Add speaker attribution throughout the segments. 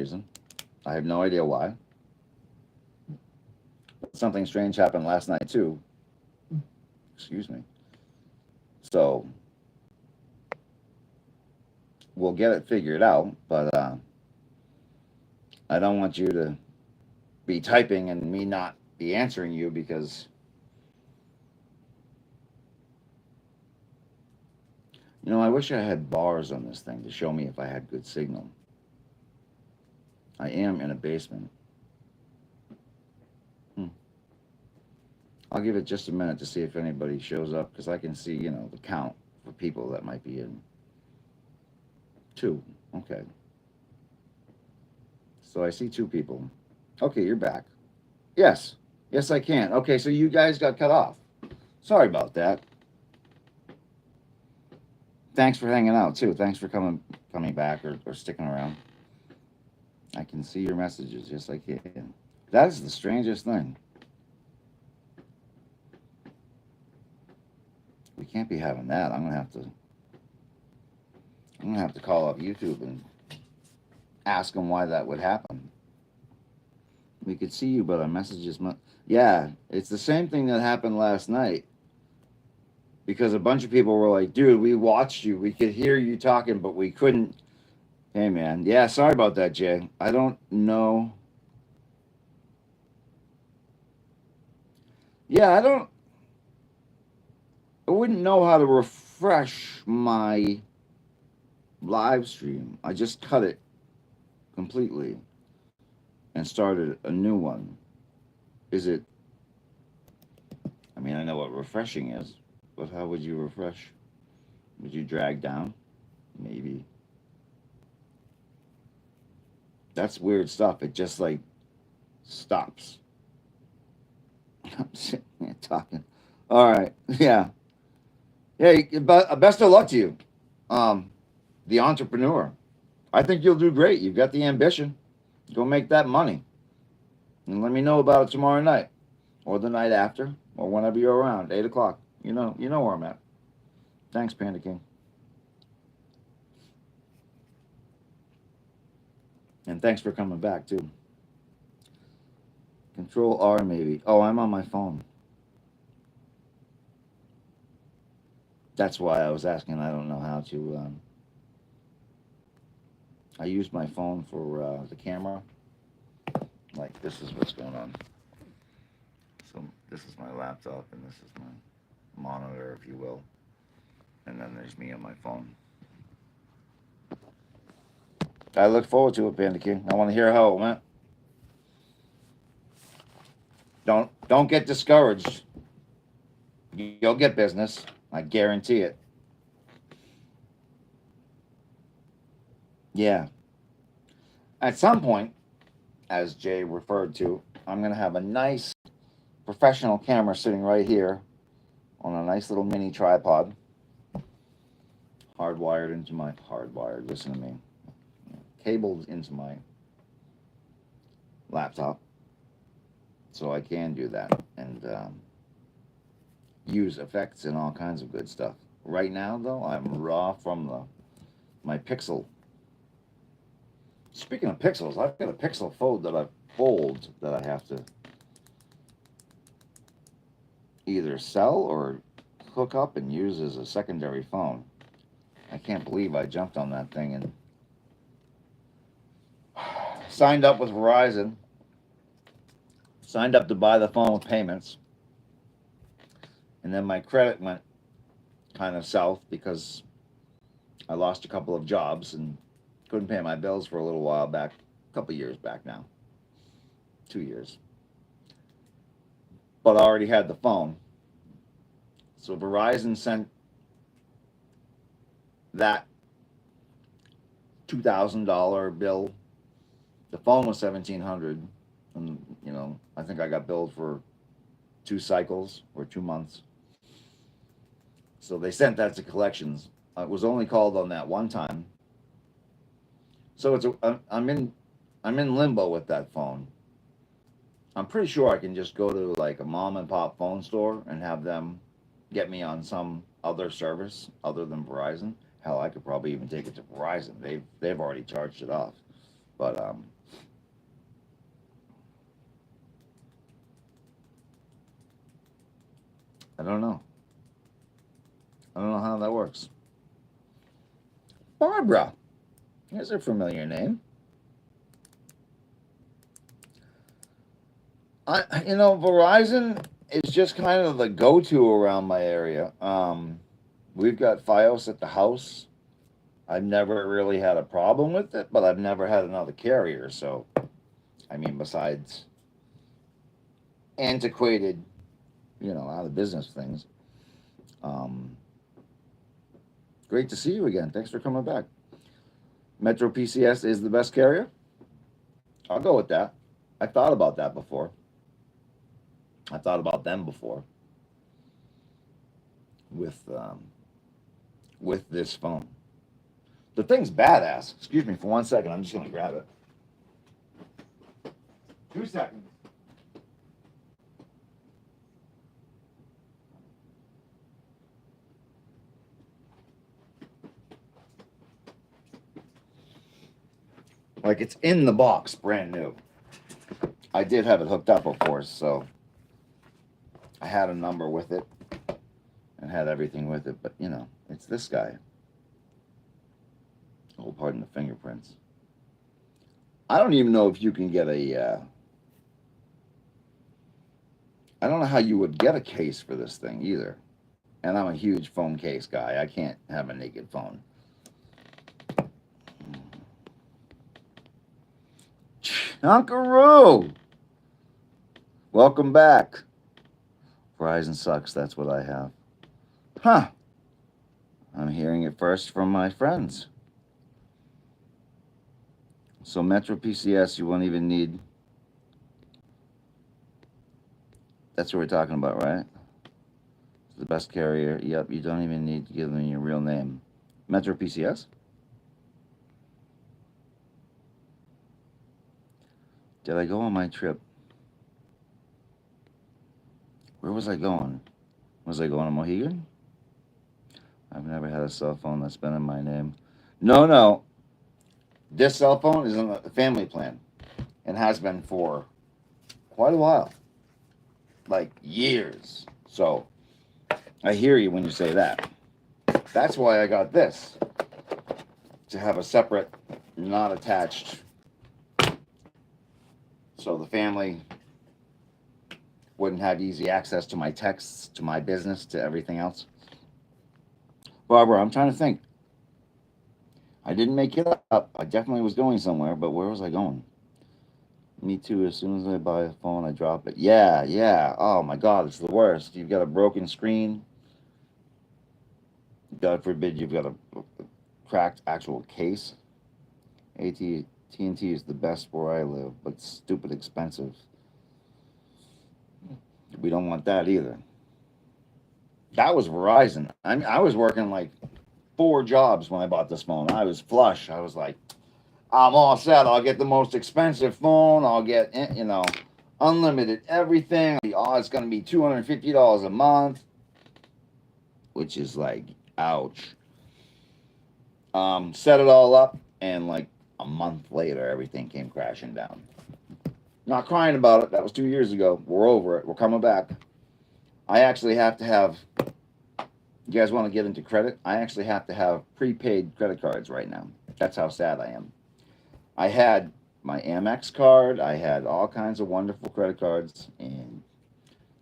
Speaker 1: reason. I have no idea why. But something strange happened last night too. Excuse me. So we'll get it figured out, but I don't want you to be typing and me not be answering you because I wish I had bars on this thing to show me if I had good signal. I am in a basement. Hmm. I'll give it just a minute to see if anybody shows up because I can see, the count for people that might be in. Two. Okay. So I see two people. Okay, you're back. Yes. Yes, I can. Okay, so you guys got cut off. Sorry about that. Thanks for hanging out too. Thanks for coming back or sticking around. I can see your messages. Yes, I can. That is the strangest thing. We can't be having that. I'm gonna have to call up YouTube and ask them why that would happen. We could see you, but our messages. Yeah, it's the same thing that happened last night. Because a bunch of people were like, "Dude, we watched you. We could hear you talking, but we couldn't." Hey, man. Yeah, sorry about that, Jay. I don't know. Yeah, I wouldn't know how to refresh my live stream. I just cut it completely and started a new one. Is it? I mean, I know what refreshing is, but how would you refresh? Would you drag down? Maybe. That's weird stuff. It just like stops. I'm sitting there talking. All right. Yeah. Hey, best of luck to you, um, the entrepreneur. I think you'll do great. You've got the ambition. Go make that money, and let me know about it tomorrow night, or the night after, or whenever you're around. 8 o'clock. You know where I'm at. Thanks, Panda King, and thanks for coming back too. Control R maybe. Oh, I'm on my phone. That's why I was asking. I don't know how to. I use my phone for the camera. Like this is what's going on. So this is my laptop, and this is my monitor, if you will, and then there's me on my phone. I look forward to it, Panda King. I want to hear how it went. Don't get discouraged. You'll get business. I guarantee it. Yeah. At some point, as Jay referred to, I'm gonna have a nice professional camera sitting right here on a nice little mini tripod, hardwired into my hardwired. Listen to me, cabled into my laptop, so I can do that and use effects and all kinds of good stuff. Right now, though, I'm raw from my Pixel. Speaking of pixels, I've got a Pixel fold that I have to either sell or hook up and use as a secondary phone. I can't believe I jumped on that thing and signed up with Verizon, signed up to buy the phone with payments, and then my credit went kind of south because I lost a couple of jobs and couldn't pay my bills for a little while back, a couple years back now, 2 years. But I already had the phone. So Verizon sent that $2,000 bill. The phone was 1,700, and I think I got billed for 2 cycles or 2 months. So they sent that to collections. I was only called on that one time. So I'm in limbo with that phone. I'm pretty sure I can just go to like a mom and pop phone store and have them get me on some other service other than Verizon. Hell, I could probably even take it to Verizon. They've already charged it off. But I don't know. I don't know how that works. Barbara. Here's a familiar name. Verizon is just kind of the go-to around my area. We've got FiOS at the house. I've never really had a problem with it, but I've never had another carrier. So, I mean, besides antiquated, out of business things. Um, Great to see you again. Thanks for coming back. Metro PCS is the best carrier. I'll go with that. I thought about that before. I thought about them before with this phone. The thing's badass. Excuse me for 1 second. I'm just gonna grab it. 2 seconds. Like it's in the box, brand new. I did have it hooked up, of course, so I had a number with it and had everything with it, but it's this guy. Oh, pardon the fingerprints. I don't even know if you can get I don't know how you would get a case for this thing either. And I'm a huge phone case guy. I can't have a naked phone. Unkaroo! Welcome back. Verizon sucks. That's what I have. Huh. I'm hearing it first from my friends. So Metro PCS, you won't even need. That's what we're talking about, right? It's the best carrier. Yep, you don't even need to give them your real name. Metro PCS? Did I go on my trip? Where was I going? Was I going to Mohegan? I've never had a cell phone that's been in my name. No. This cell phone is in the family plan and has been for quite a while. Like years. So I hear you when you say that. That's why I got this. To have a separate, not attached. So the family wouldn't have easy access to my texts, to my business, to everything else. Barbara, I'm trying to think. I didn't make it up. I definitely was going somewhere, but where was I going? Me too. As soon as I buy a phone, I drop it. Yeah. Oh my God, it's the worst. You've got a broken screen. God forbid you've got a cracked actual case. AT&T is the best where I live, but stupid expensive. We don't want that either. That was Verizon. I was working like 4 jobs when I bought this phone. I was flush. I was like, I'm all set. I'll get the most expensive phone. I'll get, unlimited everything. Oh, it's going to be $250 a month, which is like, ouch. Set it all up, and like a month later, everything came crashing down. Not crying about it. That was 2 years ago. We're over it. We're coming back. I actually have to have. You guys want to get into credit? I actually have to have prepaid credit cards right now. That's how sad I am. I had my Amex card. I had all kinds of wonderful credit cards, and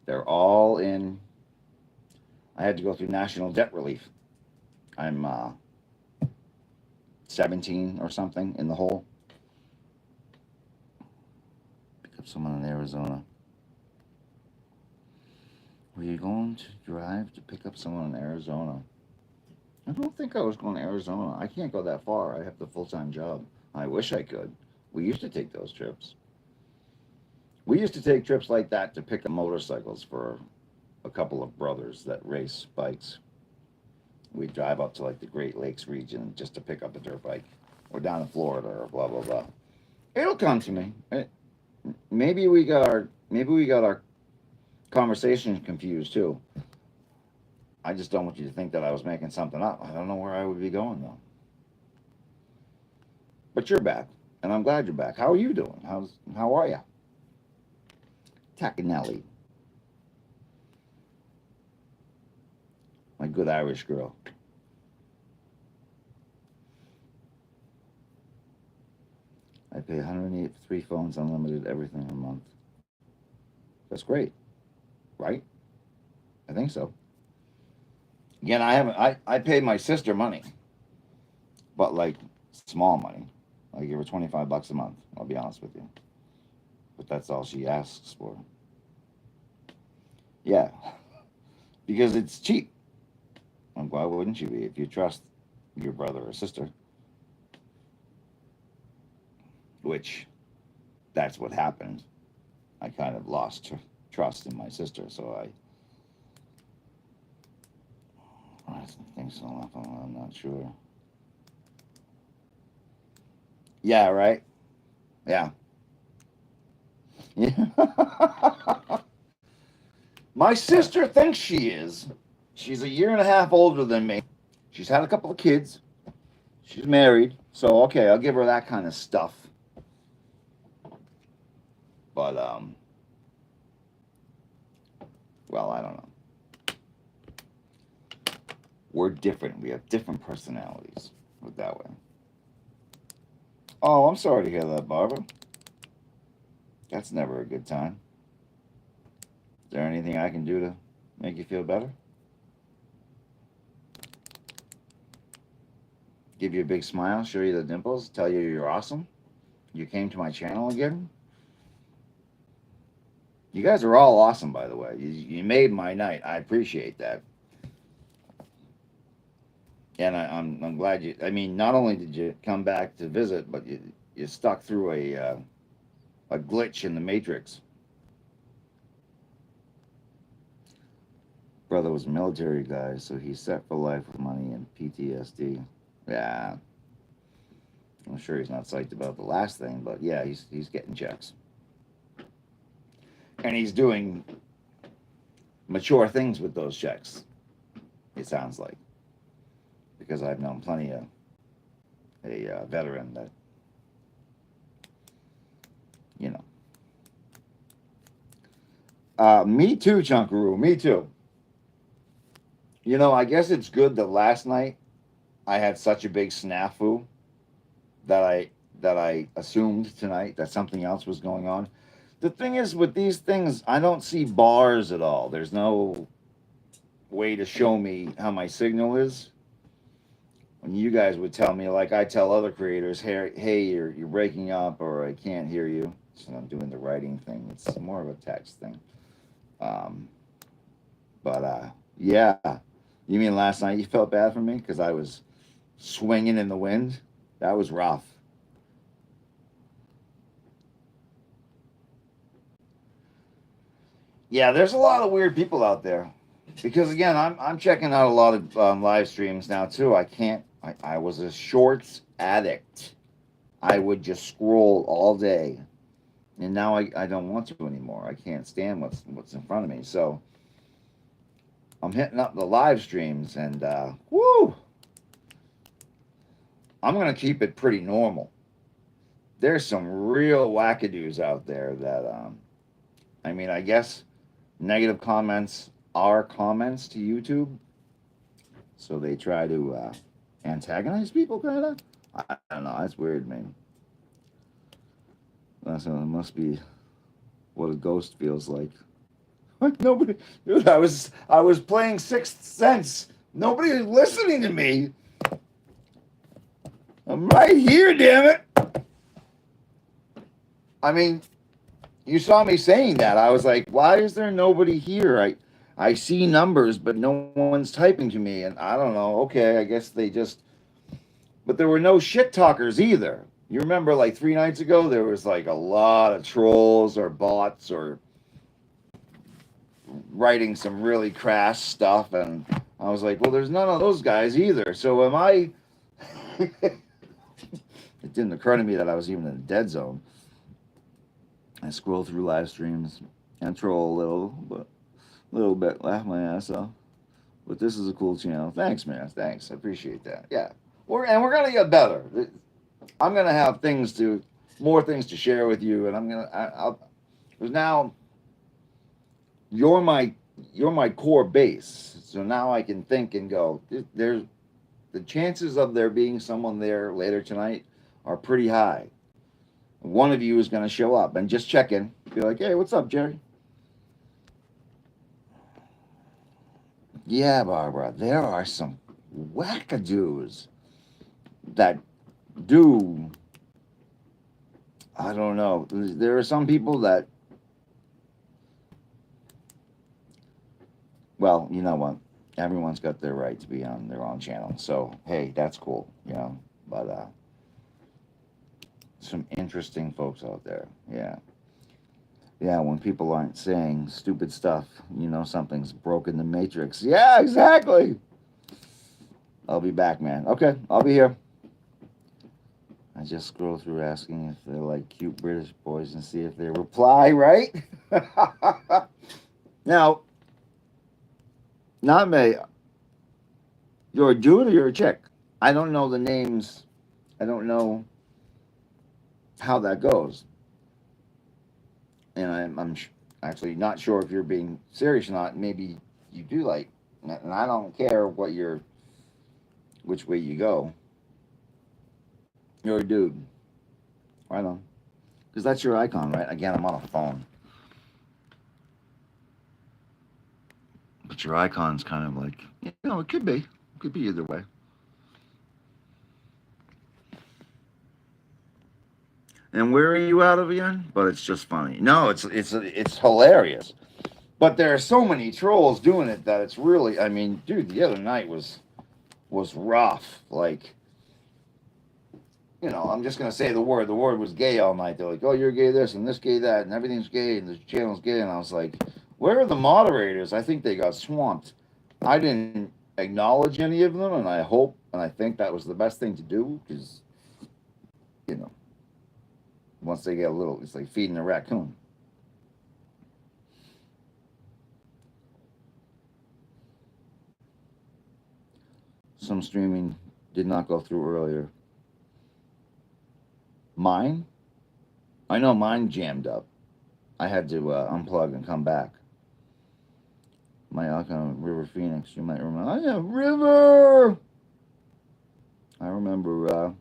Speaker 1: they're all in. I had to go through national debt relief. I'm 17 or something in the hole. Pick up someone in Arizona. Were you going to drive to pick up someone in Arizona? I don't think I was going to Arizona. I can't go that far. I have the full-time job. I wish I could. We used to take those trips. We used to take trips like that to pick up motorcycles for a couple of brothers that race bikes. We'd drive up to like the Great Lakes region just to pick up a dirt bike, or down in Florida, or blah blah blah. It'll come to me. Maybe we got our conversation confused too. I just don't want you to think that I was making something up. I don't know where I would be going though. But you're back. And I'm glad you're back. How are you doing? How are you? Tacanelli, my good Irish girl. I pay 108 for 3 phones, unlimited, everything a month. That's great, right? I think so. Again, I haven't. I pay my sister money, but like small money. I give her $25 a month. I'll be honest with you, but that's all she asks for. Yeah, because it's cheap. And why wouldn't you be if you trust your brother or sister? Which that's what happened. I kind of lost trust in my sister, so I think so. I'm not sure. Yeah, right. Yeah. Yeah. My sister thinks she is. She's a year and a half older than me. She's had a couple of kids. She's married. So okay, I'll give her that kind of stuff. But well, I don't know. We're different. We have different personalities. Put it that way. Oh, I'm sorry to hear that, Barbara. That's never a good time. Is there anything I can do to make you feel better? Give you a big smile, show you the dimples, tell you you're awesome? You came to my channel again? You guys are all awesome, by the way. You made my night. I appreciate that. And I'm glad you. I mean, not only did you come back to visit, but you stuck through a glitch in the matrix. Brother was a military guy, so he's set for life with money and PTSD. Yeah, I'm sure he's not psyched about the last thing, but yeah, he's getting checks, and he's doing mature things with those checks. It sounds like, because I've known plenty of a veteran that, you know. Me too, Chunkaroo. Me too. You know, I guess it's good that last night I had such a big snafu that I assumed tonight that something else was going on. The thing is, with these things, I don't see bars at all. There's no way to show me how my signal is. When you guys would tell me, like I tell other creators, hey, you're breaking up, or I can't hear you. So I'm doing the writing thing. It's more of a text thing. Um, but yeah, you mean last night you felt bad for me because I was swinging in the wind? That was rough. Yeah, there's a lot of weird people out there. Because again, I'm checking out a lot of live streams now too. I can't. I was a shorts addict. I would just scroll all day, and now I don't want to anymore. I can't stand what's in front of me. So I'm hitting up the live streams, and woo, I'm gonna keep it pretty normal. There's some real wackadoos out there that I mean, I guess negative comments are comments to YouTube, so they try to antagonize people, kind of. I don't know. That's weird, man. So it must be what a ghost feels like. Nobody, dude. I was playing Sixth Sense. Nobody is listening to me. I'm right here, damn it. I mean, you saw me saying that. I was like, why is there nobody here? I see numbers, but no one's typing to me, and I don't know. Okay, I guess they just. But there were no shit talkers either. You remember, like 3 nights ago, there was like a lot of trolls or bots or writing some really crass stuff, and I was like, well, there's none of those guys either. So am I? It didn't occur to me that I was even in a dead zone. I scroll through live streams and troll a little bit, laugh my ass off. But this is a cool channel. Thanks, man. Thanks. I appreciate that. Yeah, we're gonna get better. I'm gonna have things to more things to share with you, and I'll because now you're my you're my core base. So now I can think and go. There's the chances of there being someone there later tonight are pretty high. One of you is going to show up and just check in. Be like, hey, what's up, Jerry? Yeah, Barbara, there are some wackadoos that do. I don't know. There are some people that, well, you know what? Everyone's got their right to be on their own channel. So, hey, that's cool, you know. But some interesting folks out there. Yeah. Yeah, when people aren't saying stupid stuff, you know something's broken the matrix. Yeah, exactly. I'll be back, man. Okay, I'll be here. I just scroll through asking if they're like cute British boys and see if they reply, right? Now, not me. You're a dude or you're a chick? I don't know the names. I don't know how that goes. And I'm actually not sure if you're being serious or not. Maybe you do like, and I don't care which way you go. You're a dude. Right on. Because that's your icon, right? Again, I'm on a phone. But your icon's kind of like, you know, it could be. It could be either way. And where are you out of again? But it's just funny. No, it's hilarious. But there are so many trolls doing it that it's really. I mean, dude, the other night was rough. Like, you know, I'm just gonna say the word. The word was gay all night. They're like, oh, you're gay this and this gay that and everything's gay and the channel's gay. And I was like, where are the moderators? I think they got swamped. I didn't acknowledge any of them, and I hope and I think that was the best thing to do because, you know, once they get a little, it's like feeding a raccoon. Some streaming did not go through earlier. Mine? I know mine jammed up. I had to unplug and come back. My icon, River Phoenix, you might remember. Oh, yeah, River! I remember,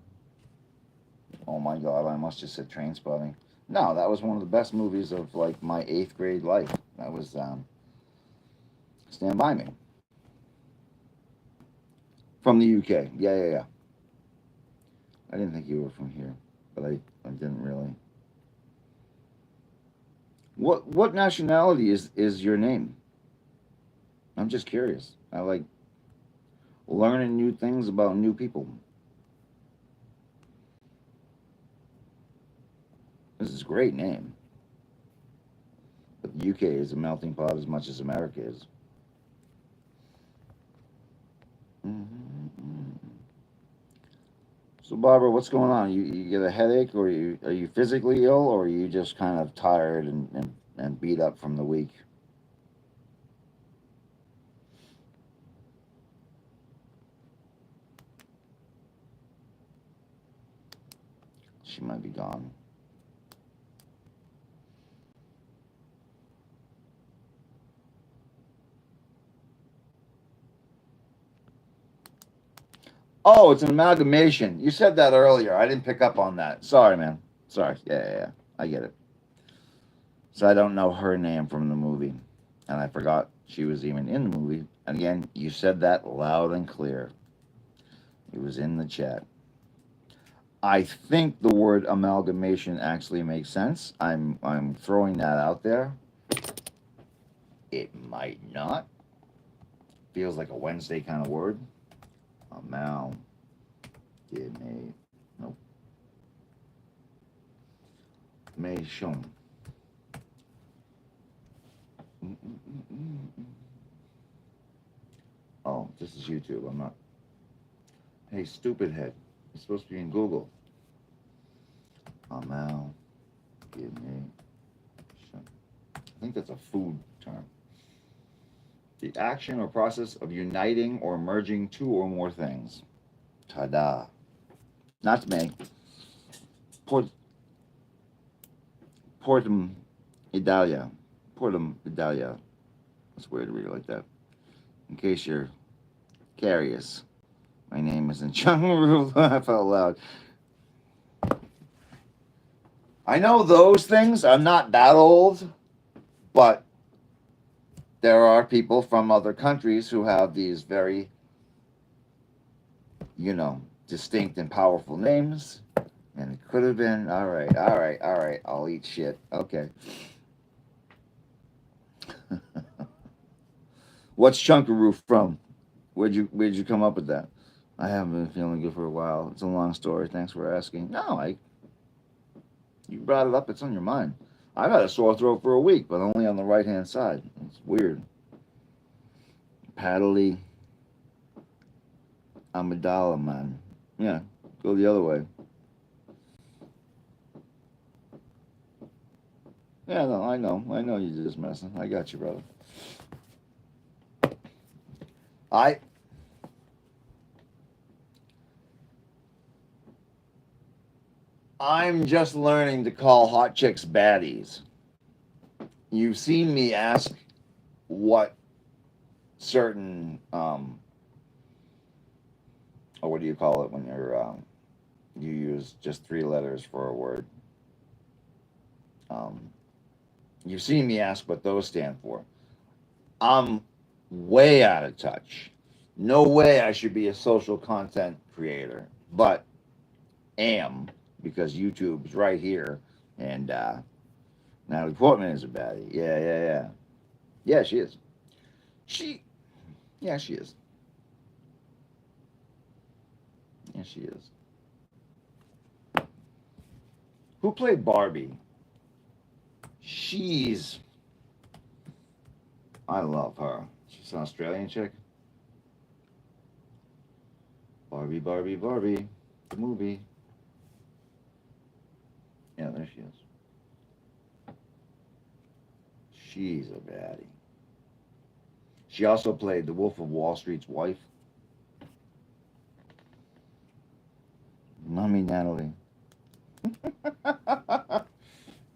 Speaker 1: oh my god, I must have said Train Spotting. No, that was one of the best movies of like my 8th grade life. That was Stand By Me. From the UK. Yeah, yeah, yeah. I didn't think you were from here, but I didn't really. What nationality is your name? I'm just curious. I like learning new things about new people. This is a great name. But the UK is a melting pot as much as America is. Mm-hmm. So Barbara, what's going on? You get a headache, or are you physically ill, or are you just kind of tired and beat up from the week? She might be gone. Oh, it's an amalgamation. You said that earlier. I didn't pick up on that. Sorry, man. Sorry. Yeah, yeah, yeah. I get it. So I don't know her name from the movie, and I forgot she was even in the movie. And again, you said that loud and clear. It was in the chat. I think the word amalgamation actually makes sense. I'm throwing that out there. It might not. Feels like a Wednesday kind of word. Amalgamate. Nope. Mation. Oh, this is YouTube. I'm not. Hey, stupid head. It's supposed to be in Google. Amalgamation. I think that's a food term. The action or process of uniting or merging two or more things. Ta-da. Not me. Put Portum Italia. Portum Italia. That's weird to read it like that. In case you're curious, my name isn't Chung. Laugh out loud. I know those things. I'm not that old, but there are people from other countries who have these very, distinct and powerful names. And it could have been, all right, all right, all right, I'll eat shit. Okay. What's Chunkaroo from? Where'd you come up with that? I haven't been feeling good for a while. It's a long story. Thanks for asking. No, you brought it up. It's on your mind. I've had a sore throat for a week, but only on the right hand side. It's weird. Paddly amygdala, man. Yeah, go the other way. Yeah, no, I know. I know you're just messing. I got you, brother. I I'm just learning to call hot chicks baddies. You've seen me ask what certain or what do you call it when you use just three letters for a word. Um, you've seen me ask what those stand for. I'm way out of touch. No way I should be a social content creator, but am because YouTube's right here, and Natalie Portman is a baddie. Yeah, yeah, yeah. Yeah, she is. She, yeah, she is. Yeah, she is. Who played Barbie? She's. I love her. She's an Australian chick. Barbie, Barbie, Barbie. The movie. Yeah, there she is. She's a baddie. She also played the Wolf of Wall Street's wife. Mommy Natalie.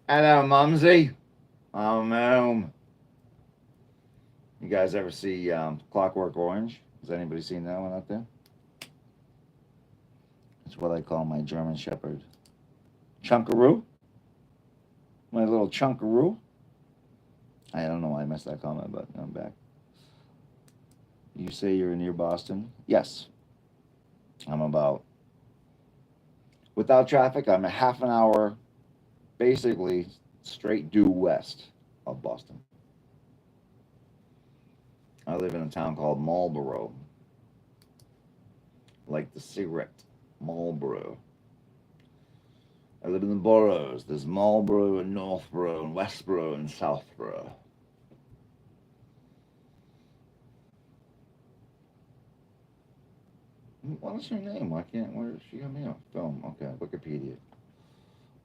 Speaker 1: Hello, Mumsy. I'm home. You guys ever see Clockwork Orange? Has anybody seen that one out there? It's what I call my German Shepherd. Chunkaroo? My little Chunkaroo? I don't know why I missed that comment, but I'm back. You say you're near Boston? Yes. I'm about, without traffic, I'm a half an hour, basically straight due west of Boston. I live in a town called Marlborough, like the cigarette, Marlborough. I live in the boroughs. There's Marlborough and Northborough and Westborough and Southborough. What is her name? Why can't? Where is she got me on film? Okay, Wikipedia.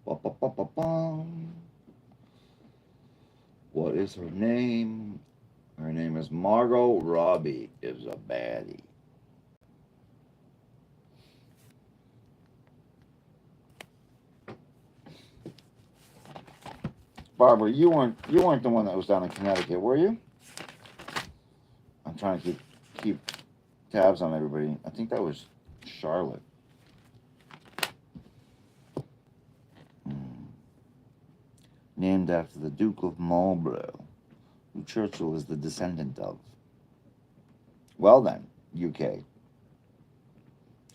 Speaker 1: Ba-ba-ba-ba-bum. What is her name? Her name is Margot Robbie. Is a baddie. Barbara, you weren't the one that was down in Connecticut, were you? I'm trying to keep tabs on everybody. I think that was Charlotte. Named after the Duke of Marlborough, who Churchill is the descendant of. Well then, UK.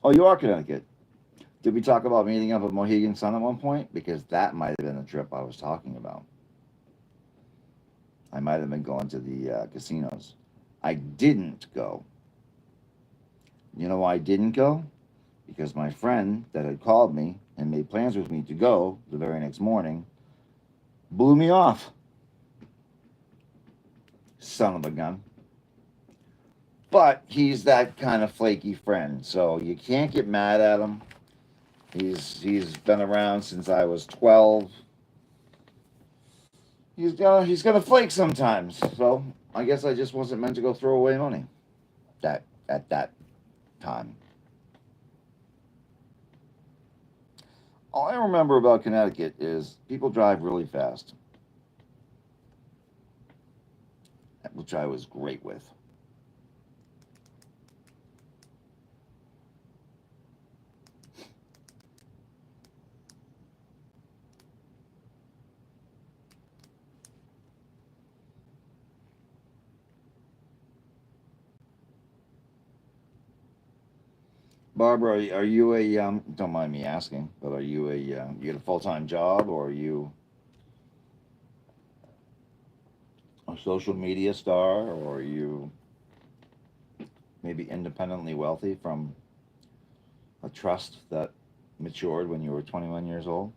Speaker 1: Oh, you are Connecticut. Did we talk about meeting up with Mohegan Sun at one point? Because that might have been the trip I was talking about. I might have been going to the casinos. I didn't go. You know why I didn't go? Because my friend that had called me and made plans with me to go the very next morning blew me off. Son of a gun. But he's that kind of flaky friend, so you can't get mad at him. He's been around since I was 12. He's gonna flake sometimes. So I guess I just wasn't meant to go throw away money. At that time. All I remember about Connecticut is people drive really fast, which I was great with. Barbara, are you a don't mind me asking, but are you a you get a full time job, or are you a social media star, or are you maybe independently wealthy from a trust that matured when you were 21 years old?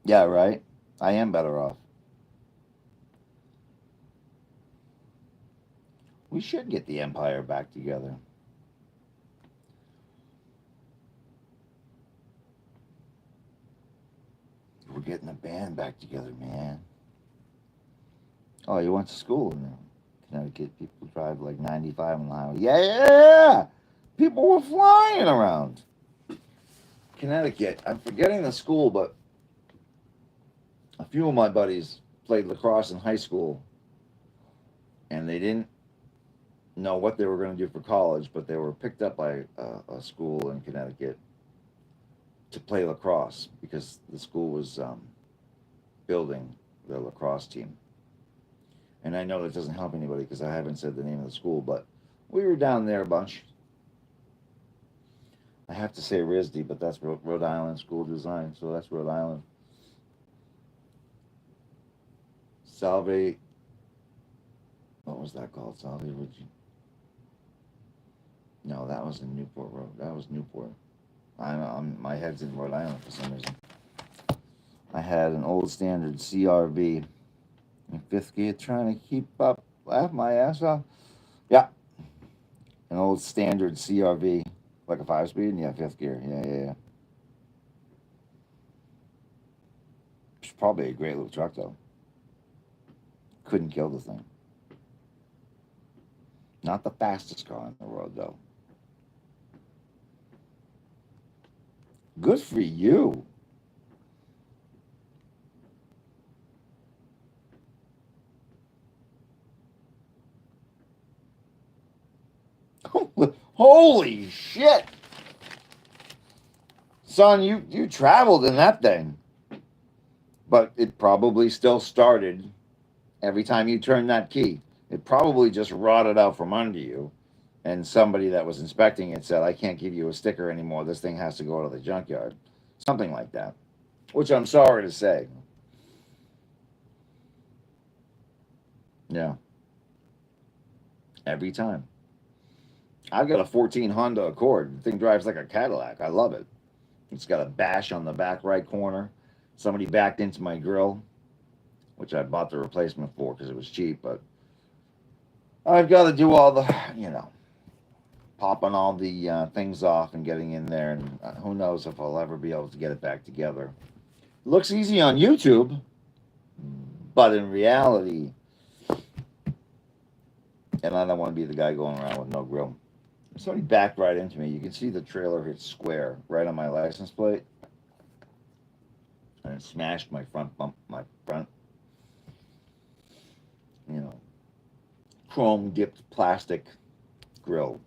Speaker 1: Yeah, right. I am better off. We should get the empire back together. We're getting the band back together, man. Oh, you went to school in Connecticut. People drive like 95 on the highway. Yeah! People were flying around. Connecticut. I'm forgetting the school, but a few of my buddies played lacrosse in high school, and they didn't know what they were going to do for college, but they were picked up by a school in Connecticut to play lacrosse because the school was building their lacrosse team. And I know that doesn't help anybody because I haven't said the name of the school, but we were down there a bunch. I have to say RISD, but that's Rhode Island School Design, so that's Rhode Island. Salve, what was that called? Salve Regina. No, that was in Newport Road. That was Newport. My head's in Rhode Island for some reason. I had an old standard CRV in fifth gear trying to keep up, laugh my ass off. Yeah, an old standard CRV, like a 5 speed. Yeah, fifth gear. Yeah. It's probably a great little truck though. Couldn't kill the thing. Not the fastest car on the road though. Good for you. Holy shit, son! You traveled in that thing, but it probably still started every time you turned that key. It probably just rotted out from under you, and somebody that was inspecting it said, "I can't give you a sticker anymore. This thing has to go to the junkyard." Something like that. Which I'm sorry to say. Yeah, every time. I've got a 14 Honda Accord. The thing drives like a Cadillac. I love it. It's got a bash on the back right corner. Somebody backed into my grill, which I bought the replacement for because it was cheap. But I've got to do all the, popping all the things off and getting in there. And who knows if I'll ever be able to get it back together. It looks easy on YouTube, but in reality, and I don't want to be the guy going around with no grill. Somebody backed right into me. You can see the trailer hit square right on my license plate, and it smashed my front bump, my front, you know, chrome dipped plastic grill.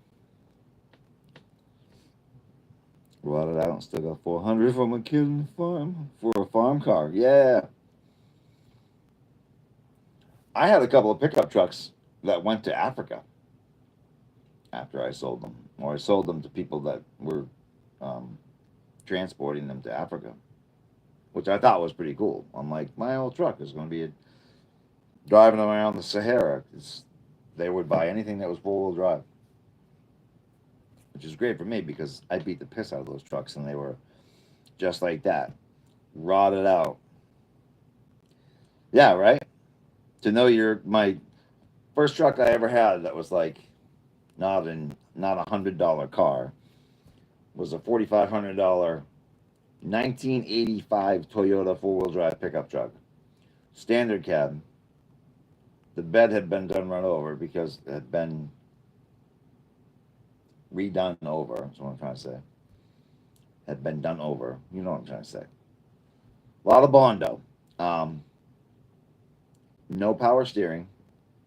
Speaker 1: Rotted out and still got 400 from a kid in the farm for a farm car. Yeah, I had a couple of pickup trucks that went to Africa after I sold them, or I sold them to people that were um, transporting them to Africa, which I thought was pretty cool. I'm like, my old truck is going to be driving around the Sahara. They would buy anything that was four-wheel drive, which is great for me because I beat the piss out of those trucks, and they were just like that, rotted out. Yeah, right. To know my first truck I ever had that was like not $100 car was a $4,500 1985 Toyota four-wheel drive pickup truck, standard cab. The bed had been done run over because it had been redone over. That's what I'm trying to say. had been done over. You know what I'm trying to say. A lot of Bondo. Um, no power steering,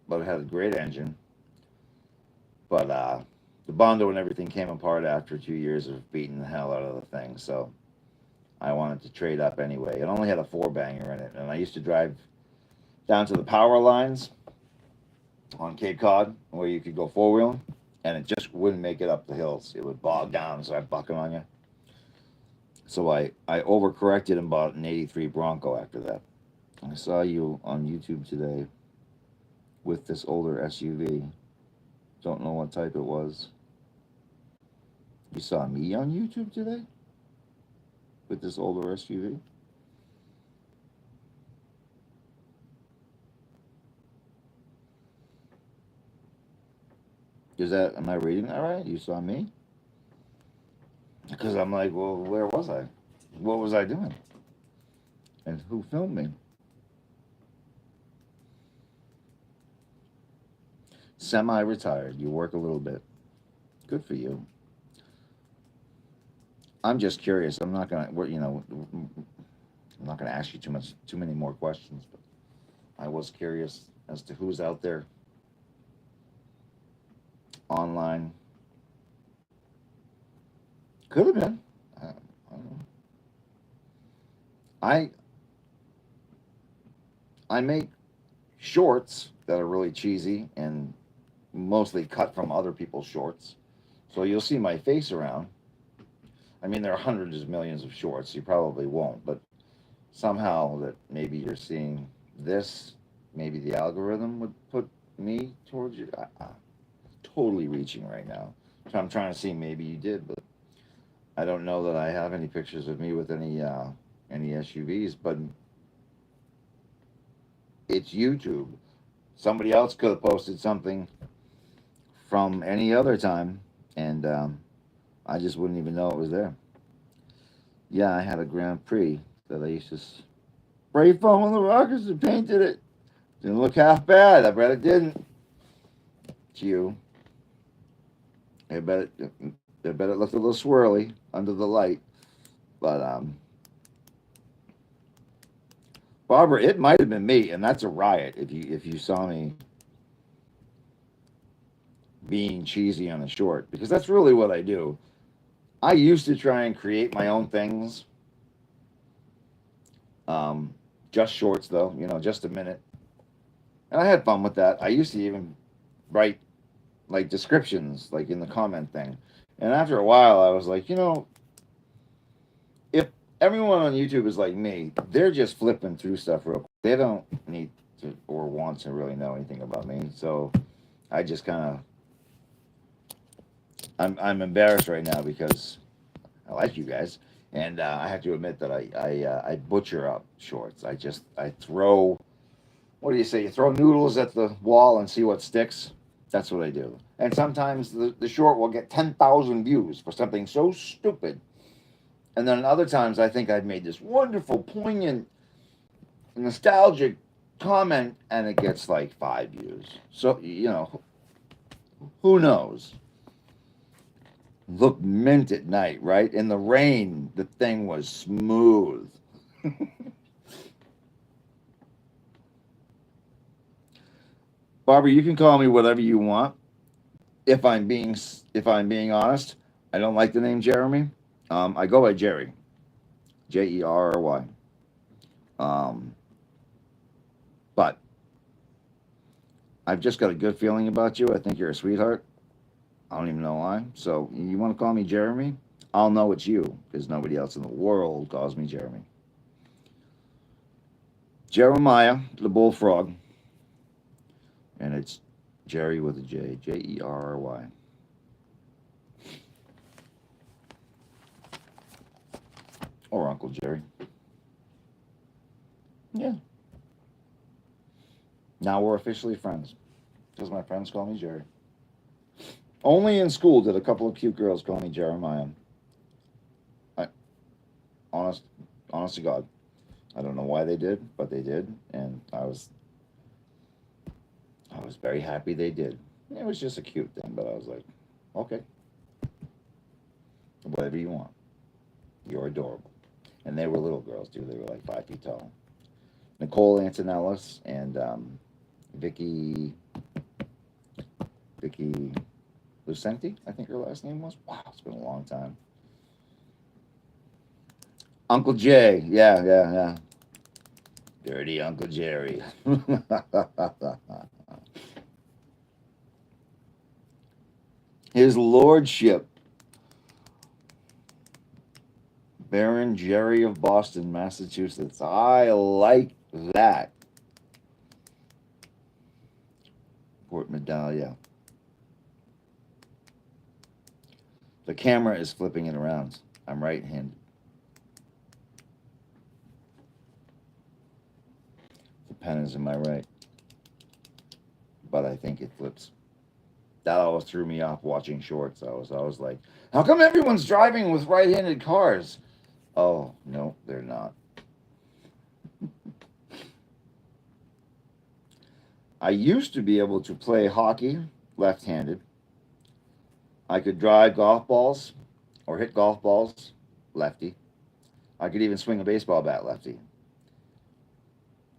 Speaker 1: but it had a great engine. But the Bondo and everything came apart after 2 years of beating the hell out of the thing. So I wanted to trade up anyway. It only had a four banger in it, and I used to drive down to the power lines on Cape Cod where you could go four wheeling, and it just wouldn't make it up the hills. It would bog down and start bucking on you. So I overcorrected and bought an '83 Bronco after that. I saw you on YouTube today with this older SUV. Don't know what type it was. You saw me on YouTube today with this older SUV. Is that, am I reading that right? You saw me? Because I'm like, well, where was I? What was I doing? And who filmed me? Semi-retired. You work a little bit. Good for you. I'm just curious. I'm not gonna, I'm not gonna ask you too many more questions. But I was curious as to who's out there online. Could have been. I don't know. I I make shorts that are really cheesy and mostly cut from other people's shorts. So you'll see my face around. I mean, there are hundreds of millions of shorts. You probably won't, but somehow that maybe you're seeing this. Maybe the algorithm would put me towards you. Totally reaching right now. So I'm trying to see. Maybe you did, but I don't know that I have any pictures of me with any SUVs. But it's YouTube. Somebody else could have posted something from any other time, and I just wouldn't even know it was there. Yeah, I had a Grand Prix that I used to spray foam on the rockers and painted it. Didn't look half bad. I bet it didn't. It's you. I bet it looked a little swirly under the light. But Barbara, it might have been me, and that's a riot if you saw me being cheesy on the short, because that's really what I do. I used to try and create my own things. Um, just shorts though, just a minute, and I had fun with that. I used to even write like descriptions, like in the comment thing. And after a while, I was like, if everyone on YouTube is like me, they're just flipping through stuff real quick. They don't need to or want to really know anything about me. So I just kind of, I'm embarrassed right now because I like you guys, and I have to admit that I butcher up shorts. I throw, what do you say? You throw noodles at the wall and see what sticks. That's what I do. And sometimes the short will get 10,000 views for something so stupid. And then other times I think I've made this wonderful, poignant, nostalgic comment and it gets like 5 views. So, who knows? Looked mint at night, right? In the rain, the thing was smooth. Barbara, you can call me whatever you want. If I'm being honest, I don't like the name Jeremy. I go by Jerry, Jerry. Um, but I've just got a good feeling about you. I think you're a sweetheart. I don't even know why. So you want to call me Jeremy? I'll know it's you because nobody else in the world calls me Jeremy. Jeremiah, the bullfrog, and it's Jerry with a J, Jerry, or Uncle Jerry. Yeah. Now we're officially friends because my friends call me Jerry. Only in school did a couple of cute girls call me Jeremiah. I, honest, honest to God, I don't know why they did, but they did, and I was very happy they did. It was just a cute thing, but I was like, okay, whatever you want. You're adorable. And they were little girls, too. They were like 5 feet tall. Nicole Antonellis and Vicky Vicky Lucenti, I think her last name was. Wow, it's been a long time. Uncle Jay, yeah. Dirty Uncle Jerry. His Lordship, Baron Jerry of Boston, Massachusetts. I like that. Port Medalia. The camera is flipping it around. I'm right-handed. The pen is in my right, but I think it flips. That always threw me off watching shorts. I was like, how come everyone's driving with right-handed cars? Oh, no, they're not. I used to be able to play hockey left-handed. I could drive golf balls or hit golf balls lefty. I could even swing a baseball bat lefty.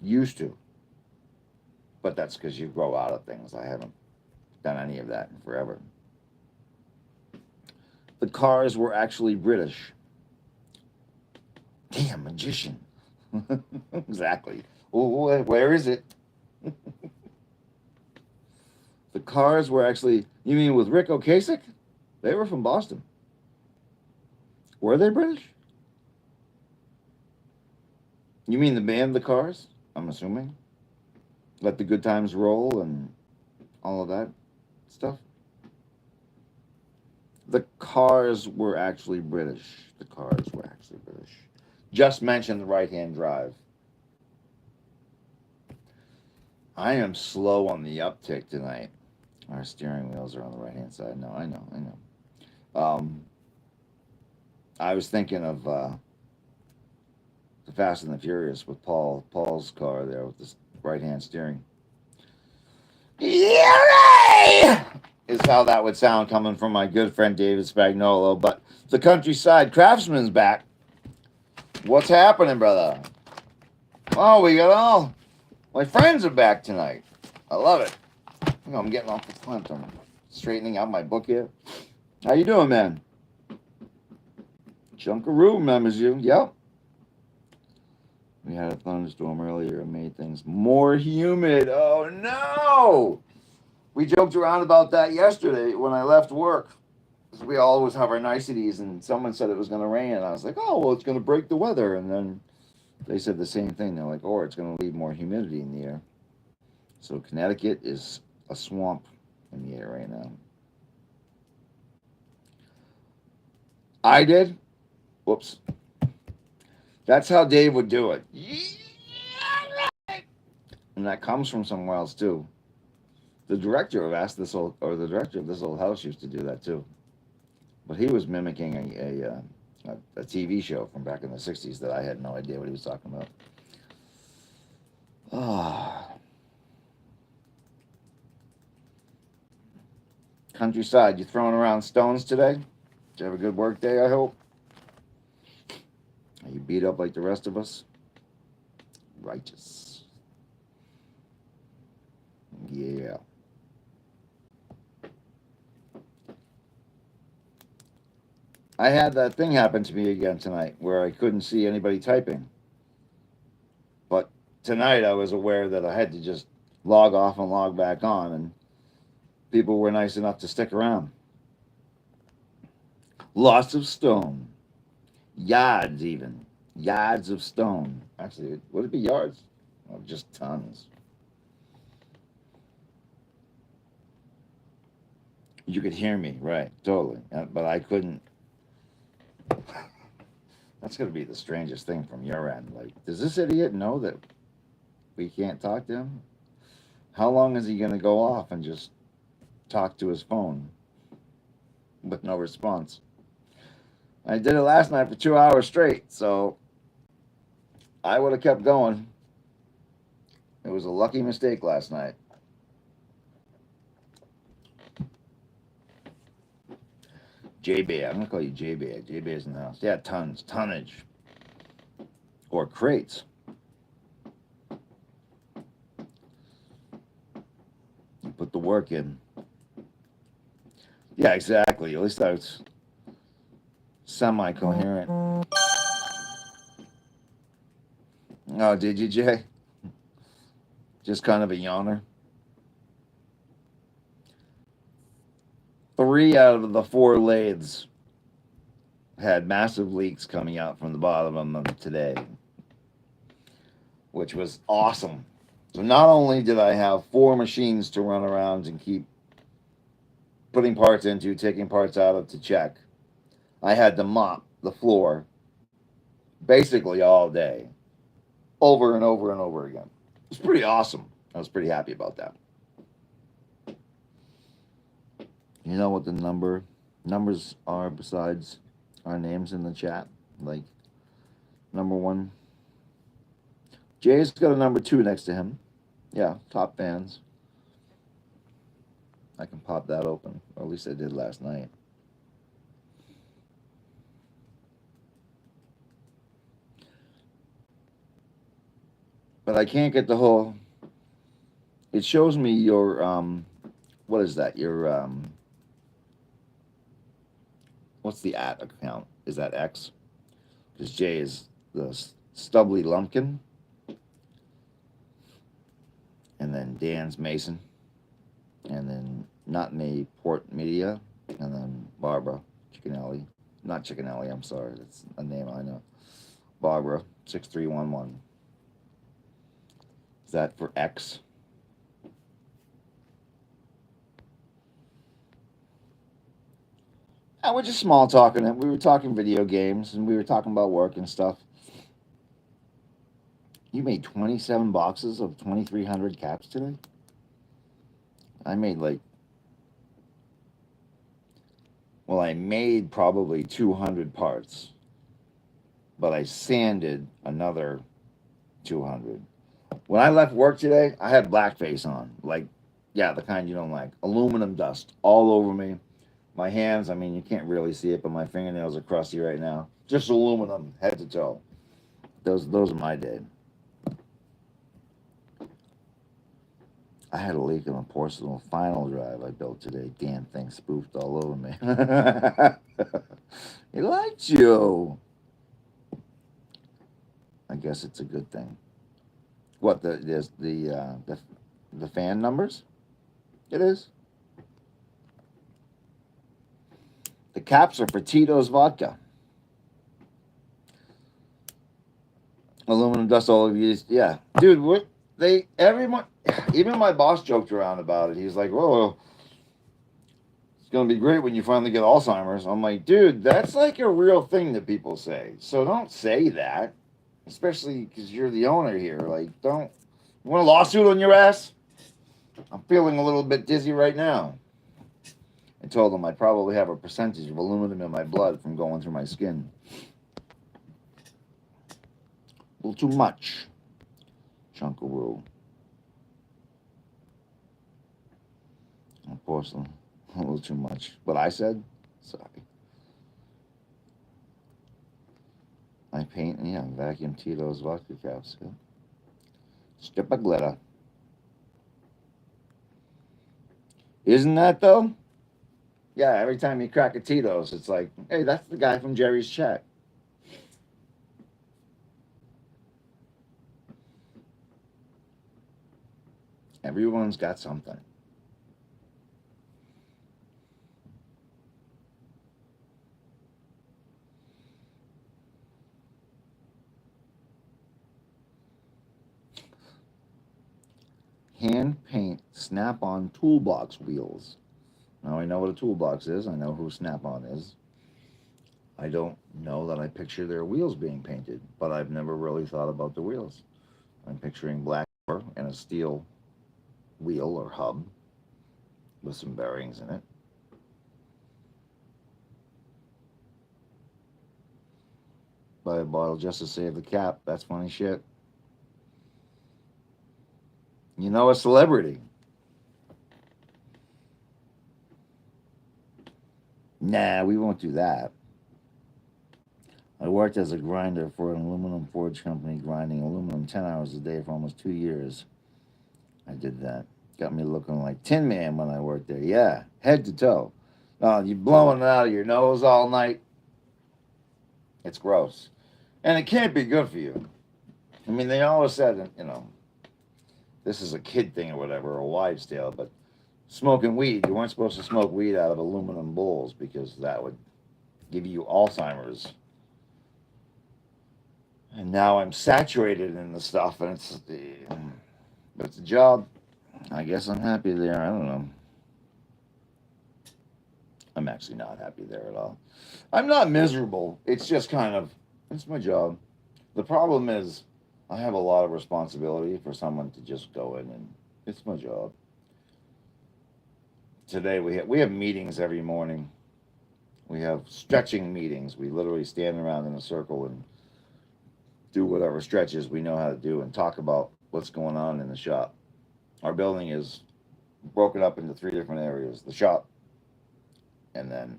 Speaker 1: Used to. But that's because you grow out of things. I haven't done any of that in forever. The cars were actually British. Damn, magician. Exactly. Oh, where is it? The cars were actually, you mean with Rick Ocasek? They were from Boston. Were they British? You mean the band The Cars? I'm assuming. Let the Good Times Roll and all of that stuff. The Cars were actually British. The Cars were actually British. Just mention the right-hand drive. I am slow on the uptick tonight. Our steering wheels are on the right-hand side. No, I know. I was thinking of the Fast and the Furious with Paul's car there with this right-hand steering. Yeah, is how that would sound coming from my good friend David Spagnolo. But the Countryside Craftsman's back. What's happening, brother? Oh, we got all my friends are back tonight. I love it. I'm getting off the flint. I'm straightening out my book here. How you doing, man? Junkaroo remembers you. Yep. We had a thunderstorm earlier. It made things more humid. Oh, no. We joked around about that yesterday when I left work. We always have our niceties, and someone said it was going to rain. And I was like, oh, well, it's going to break the weather. And then they said the same thing. They're like, or it's going to leave more humidity in the air. So Connecticut is a swamp in the air right now. I did? Whoops. That's how Dave would do it. And that comes from somewhere else too. The director of the director of this old house used to do that too. But he was mimicking a TV show from back in the '60s that I had no idea what he was talking about. Ah. Countryside, you throwing around stones today? Did you have a good work day, I hope? Are you beat up like the rest of us? Righteous. Yeah. I had that thing happen to me again tonight where I couldn't see anybody typing. But tonight I was aware that I had to just log off and log back on, and people were nice enough to stick around. Lots of stone. Yards, even. Yards of stone. Actually, would it be yards? Oh, just tons. You could hear me, right? Totally. But I couldn't. That's going to be the strangest thing from your end. Like, does this idiot know that we can't talk to him? How long is he going to go off and just talk to his phone with no response? I did it last night for 2 hours straight, so I would have kept going. It was a lucky mistake last night. J-Bear. I'm going to call you J-Bear. J-Bear's in the house. Yeah, tonnage. Or crates. You put the work in. Yeah, exactly. At least I was semi-coherent. Oh, did you, Jay? Just kind of a yawner. 3 out of the 4 lathes had massive leaks coming out from the bottom of them today, which was awesome. So not only did I have 4 machines to run around and keep putting parts into, taking parts out of to check, I had to mop the floor basically all day, over and over and over again. It was pretty awesome. I was pretty happy about that. You know what the numbers are besides our names in the chat? Like number 1. Jay's got a number 2 next to him. Yeah, top fans. I can pop that open, or at least I did last night. But I can't get the whole. It shows me your what is that? Your what's the @ account? Is that X? Because J is the Stubbly Lumpkin, and then Dan's Mason, and then Not Me Port Media, and then Barbara Chickenelli. Not Chickenelli. I'm sorry, that's a name I know. Barbara 6311. Is that for X? And we're just small talking. We were talking video games, and we were talking about work and stuff. You made 27 boxes of 2,300 caps today? I made I made probably 200 parts, but I sanded another 200. When I left work today, I had blackface on. Yeah, the kind you don't like. Aluminum dust all over me. My hands, I mean, you can't really see it, but my fingernails are crusty right now. Just aluminum, head to toe. Those are my day. I had a leak in a porcelain final drive I built today. Damn thing spoofed all over me. He liked you. I guess it's a good thing. What the fan numbers? It is. The caps are for Tito's vodka. Aluminum dust all over you. Yeah, dude. Everyone, even my boss joked around about it. He's like, "Whoa, it's gonna be great when you finally get Alzheimer's." I'm like, dude, that's like a real thing that people say. So don't say that, especially because you're the owner here. Like, don't. You want a lawsuit on your ass? I'm feeling a little bit dizzy right now. I told him I'd probably have a percentage of aluminum in my blood from going through my skin. A little too much. Chunkaroo. Porcelain. A little too much. What I said? Sorry. I paint, yeah, vacuum Tito's vodka caps. Yeah. Strip of glitter. Isn't that though? Yeah, every time you crack a Tito's, it's like, hey, that's the guy from Jerry's Chat. Everyone's got something. Hand paint Snap-on toolbox wheels. Now I know what a toolbox is. I know who Snap-on is. I don't know that I picture their wheels being painted, but I've never really thought about the wheels. I'm picturing black and a steel wheel or hub with some bearings in it. Buy a bottle just to save the cap. That's funny shit. You know, a celebrity. Nah, we won't do that. I worked as a grinder for an aluminum forge company, grinding aluminum 10 hours a day for almost 2 years. I did that. Got me looking like Tin Man when I worked there. Yeah, head to toe. You're blowing it out of your nose all night. It's gross. And it can't be good for you. I mean, they always said, this is a kid thing or whatever, or a wives' tale, but smoking weed, you weren't supposed to smoke weed out of aluminum bowls because that would give you Alzheimer's. And now I'm saturated in the stuff, and it's a job. I guess I'm happy there. I don't know. I'm actually not happy there at all. I'm not miserable. It's just it's my job. The problem is, I have a lot of responsibility for someone to just go in and it's my job. Today we have meetings every morning. We have stretching meetings. We literally stand around in a circle and do whatever stretches we know how to do and talk about what's going on in the shop. Our building is broken up into three different areas: the shop, and then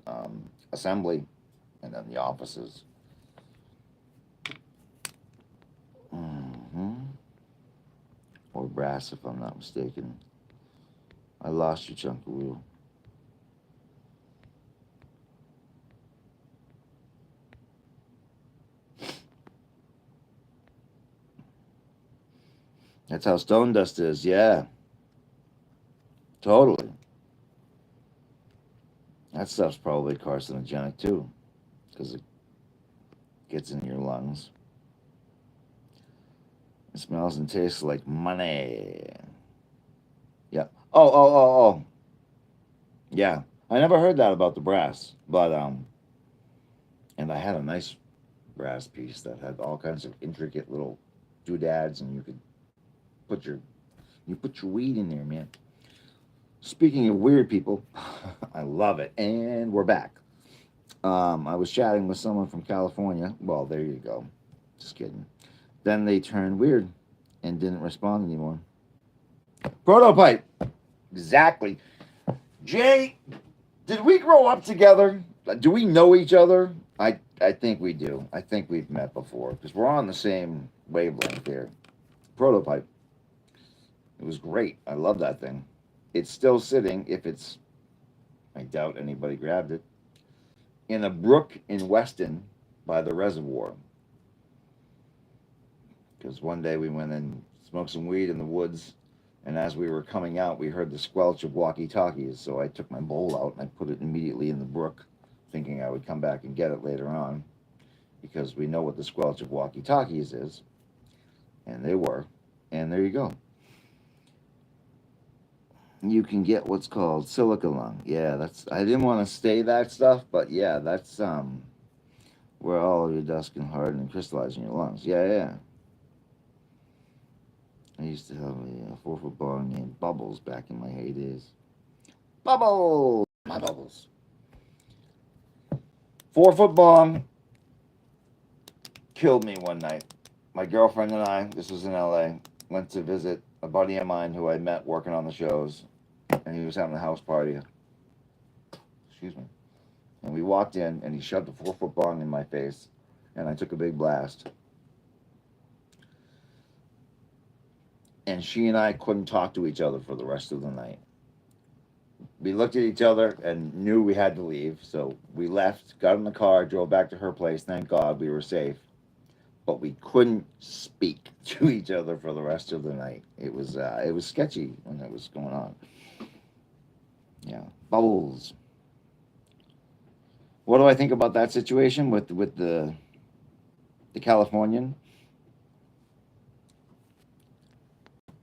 Speaker 1: assembly, and then the offices. Hmm. Or brass, if I'm not mistaken. I lost you, chunk of wheel. That's how stone dust is. Yeah, totally. That stuff's probably carcinogenic too, because it gets in your lungs. It smells and tastes like money. Yeah. Oh. Yeah. I never heard that about the brass, but and I had a nice brass piece that had all kinds of intricate little doodads, and put your you put your weed in there, man. Speaking of weird people, I love it, and we're back. I was chatting with someone from California. Well, there you go. Just kidding. Then they turned weird and didn't respond anymore. Prototype. Exactly. Jay, did we grow up together? Do we know each other? I think we do. I think we've met before because we're on the same wavelength here. Prototype. It was great. I love that thing. It's still sitting. If it's, I doubt anybody grabbed it, in a brook in Weston by the reservoir. Because one day we went and smoked some weed in the woods, and as we were coming out, we heard the squelch of walkie-talkies. So I took my bowl out and I put it immediately in the brook, thinking I would come back and get it later on, because we know what the squelch of walkie-talkies is, and they were. And there you go. You can get what's called silica lung. Yeah, that's. I didn't want to say that stuff, but yeah, that's where all of your dust can harden and crystallize in your lungs. Yeah. I used to have a 4-foot bong named Bubbles back in my heydays. Bubbles, my bubbles. 4-foot bong killed me one night. My girlfriend and I, this was in LA, went to visit a buddy of mine who I met working on the shows, and he was having a house party. Excuse me. And we walked in, and he shoved a 4-foot bong in my face, and I took a big blast. And she and I couldn't talk to each other for the rest of the night. We looked at each other and knew we had to leave, so we left, got in the car, drove back to her place. Thank God we were safe. But we couldn't speak to each other for the rest of the night. It was sketchy when it was going on. Yeah, bubbles. What do I think about that situation with the Californian?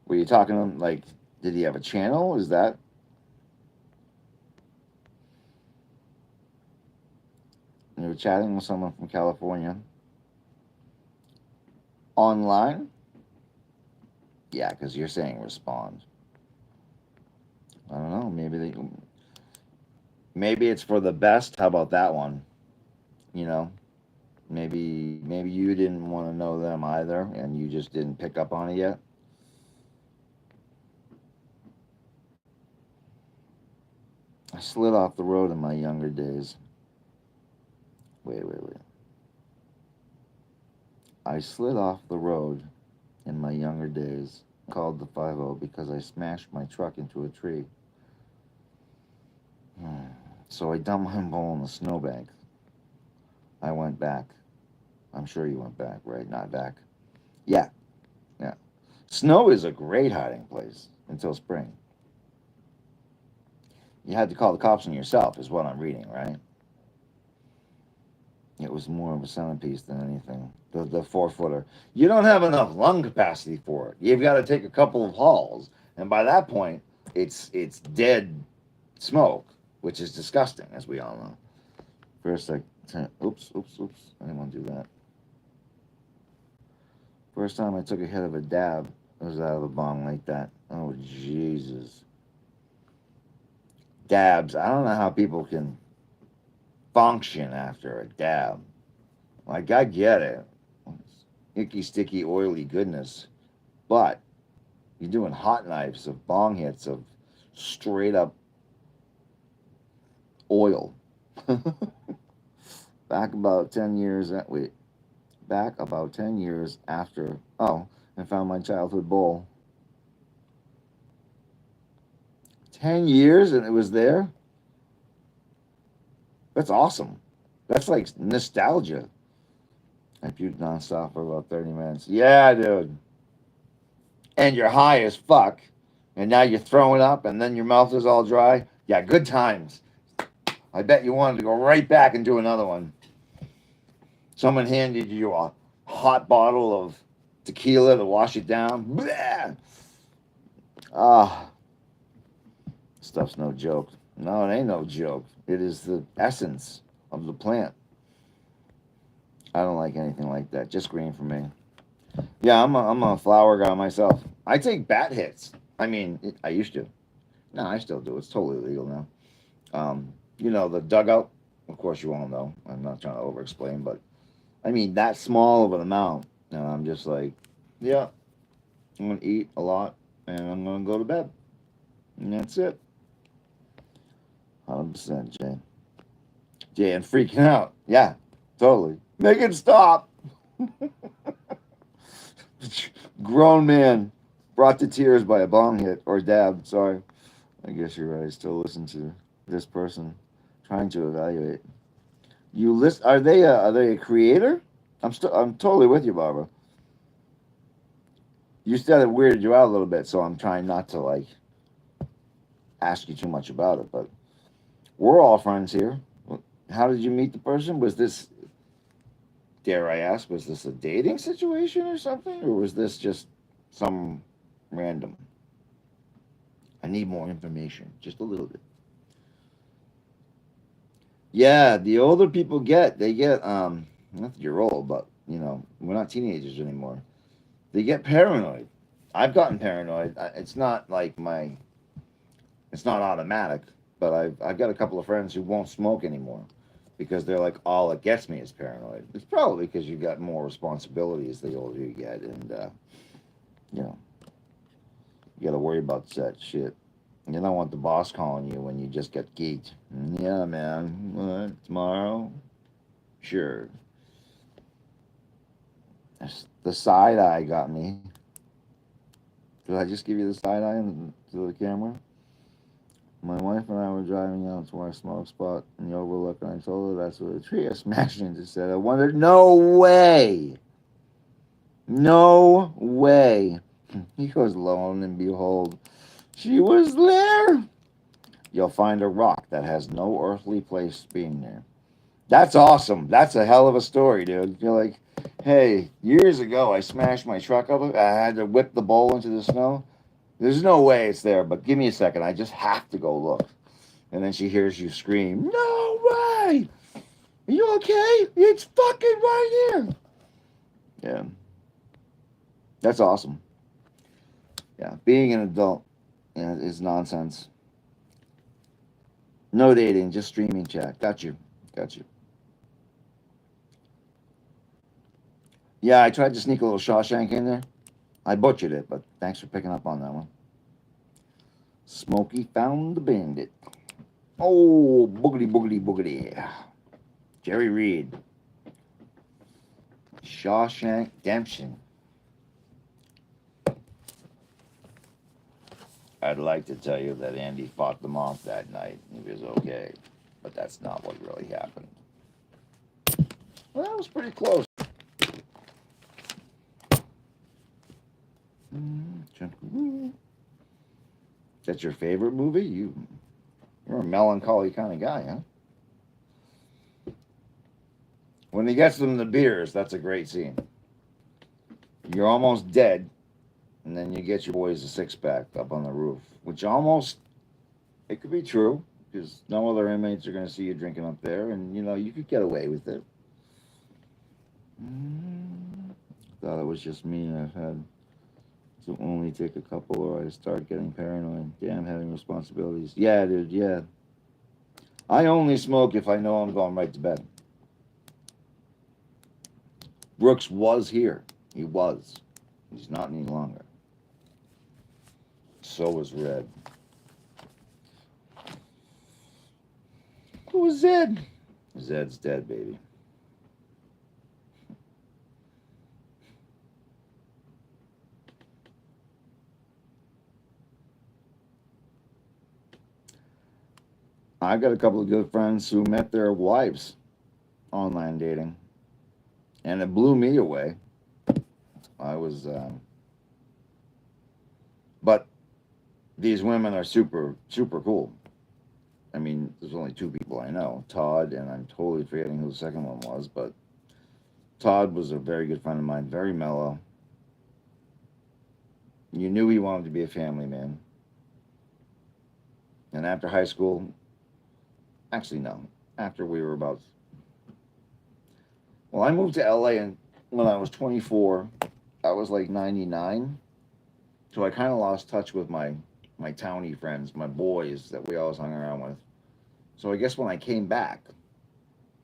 Speaker 1: Were you talking to him like? Did he have a channel? Is that you were chatting with someone from California online? Yeah, because you're saying respond. I don't know. Maybe it's for the best. How about that one? You know, maybe you didn't want to know them either, and you just didn't pick up on it yet. I slid off the road in my younger days. Wait. I slid off the road in my younger days. Called the 50 because I smashed my truck into a tree. So I dumped my bowl in the snowbank. I went back. I'm sure you went back, right? Not back. Yeah, yeah. Snow is a great hiding place until spring. You had to call the cops on yourself, is what I'm reading, right? It was more of a centerpiece than anything. The 4 footer. You don't have enough lung capacity for it. You've got to take a couple of hauls, and by that point, it's dead smoke, which is disgusting, as we all know. First, oops. I didn't want to do that. First time I took a hit of a dab, it was out of a bong like that. Oh Jesus! Dabs. I don't know how people can function after a dab. Like I get it, icky, sticky, oily goodness, but you're doing hot knives of bong hits of straight up oil. Back about 10 years. Wait, back about 10 years after. Oh, I found my childhood bowl. 10 years and it was there? That's awesome. That's like nostalgia. I puked nonstop for about 30 minutes. Yeah, dude. And you're high as fuck. And now you're throwing up and then your mouth is all dry. Yeah, good times. I bet you wanted to go right back and do another one. Someone handed you a hot bottle of tequila to wash it down. Bleh! Ah, stuff's no joke. No, it ain't no joke. It is the essence of the plant. I don't like anything like that. Just green for me. Yeah, I'm a flower guy myself. I take bat hits. I mean, I used to. No, I still do. It's totally legal now. The dugout. Of course, you all know. I'm not trying to over-explain, but I mean that small of an amount, and I'm just like, yeah, I'm gonna eat a lot, and I'm gonna go to bed, and that's it. 100%, Jay. Jay and freaking out. Yeah, totally. Make it stop. Grown man brought to tears by a bong hit or dab. Sorry. I guess you're right. I still listen to this person trying to evaluate. You list? Are they a creator? I'm totally with you, Barbara. You said it weirded you out a little bit, so I'm trying not to like ask you too much about it. But we're all friends here. How did you meet the person? Was this, dare I ask, was this a dating situation or something, or was this just some random? I need more information, just a little bit. Yeah, the older people they get not that you're old, but we're not teenagers anymore. They get paranoid. I've gotten paranoid. It's not like it's not automatic, but I've got a couple of friends who won't smoke anymore because they're like, all it gets me is paranoid. It's probably because you got more responsibilities the older you get, and you know you got to worry about that shit. You don't want the boss calling you when you just get geeked. Yeah, man. What, tomorrow? Sure. The side eye got me. Did I just give you the side eye to the camera? My wife and I were driving out to our smoke spot in the overlook, and I told her that's where the tree I smashed into said. I wondered, no way! No way! He goes, lo and behold, she was there! You'll find a rock that has no earthly place being there. That's awesome. That's a hell of a story, dude. You're like, hey, years ago I smashed my truck up. I had to whip the bowl into the snow. There's no way it's there, but give me a second. I just have to go look. And then she hears you scream, no way! Are you okay? It's fucking right here. Yeah. That's awesome. Yeah. Being an adult is nonsense. No dating, just streaming chat. Got you. Got you. Yeah, I tried to sneak a little Shawshank in there. I butchered it, but thanks for picking up on that one. Smokey found the bandit. Oh, boogity, boogity, boogity. Jerry Reed, Shawshank Redemption. I'd like to tell you that Andy fought them off that night. He was okay, but that's not what really happened. Well, that was pretty close. That's your favorite movie? You're a melancholy kind of guy, huh? When he gets them the beers, that's a great scene. You're almost dead, and then you get your boys a six pack up on the roof, which almost it could be true because no other inmates are going to see you drinking up there, and you could get away with it. Thought it was just me. I've had to only take a couple, or I start getting paranoid. Damn, having responsibilities. Yeah, dude. Yeah. I only smoke if I know I'm going right to bed. Brooks was here. He was. He's not any longer. So was Red. Who was Zed? Zed's dead, baby. I got a couple of good friends who met their wives online dating, and it blew me away. I was, but these women are super, super cool. I mean, there's only two people I know, Todd, and I'm totally forgetting who the second one was, but Todd was a very good friend of mine, very mellow. You knew he wanted to be a family man. And after high school, actually, no, after we were about, well, I moved to LA and when I was 24, I was like 99. So I kind of lost touch with my townie friends, my boys that we always hung around with. So I guess when I came back,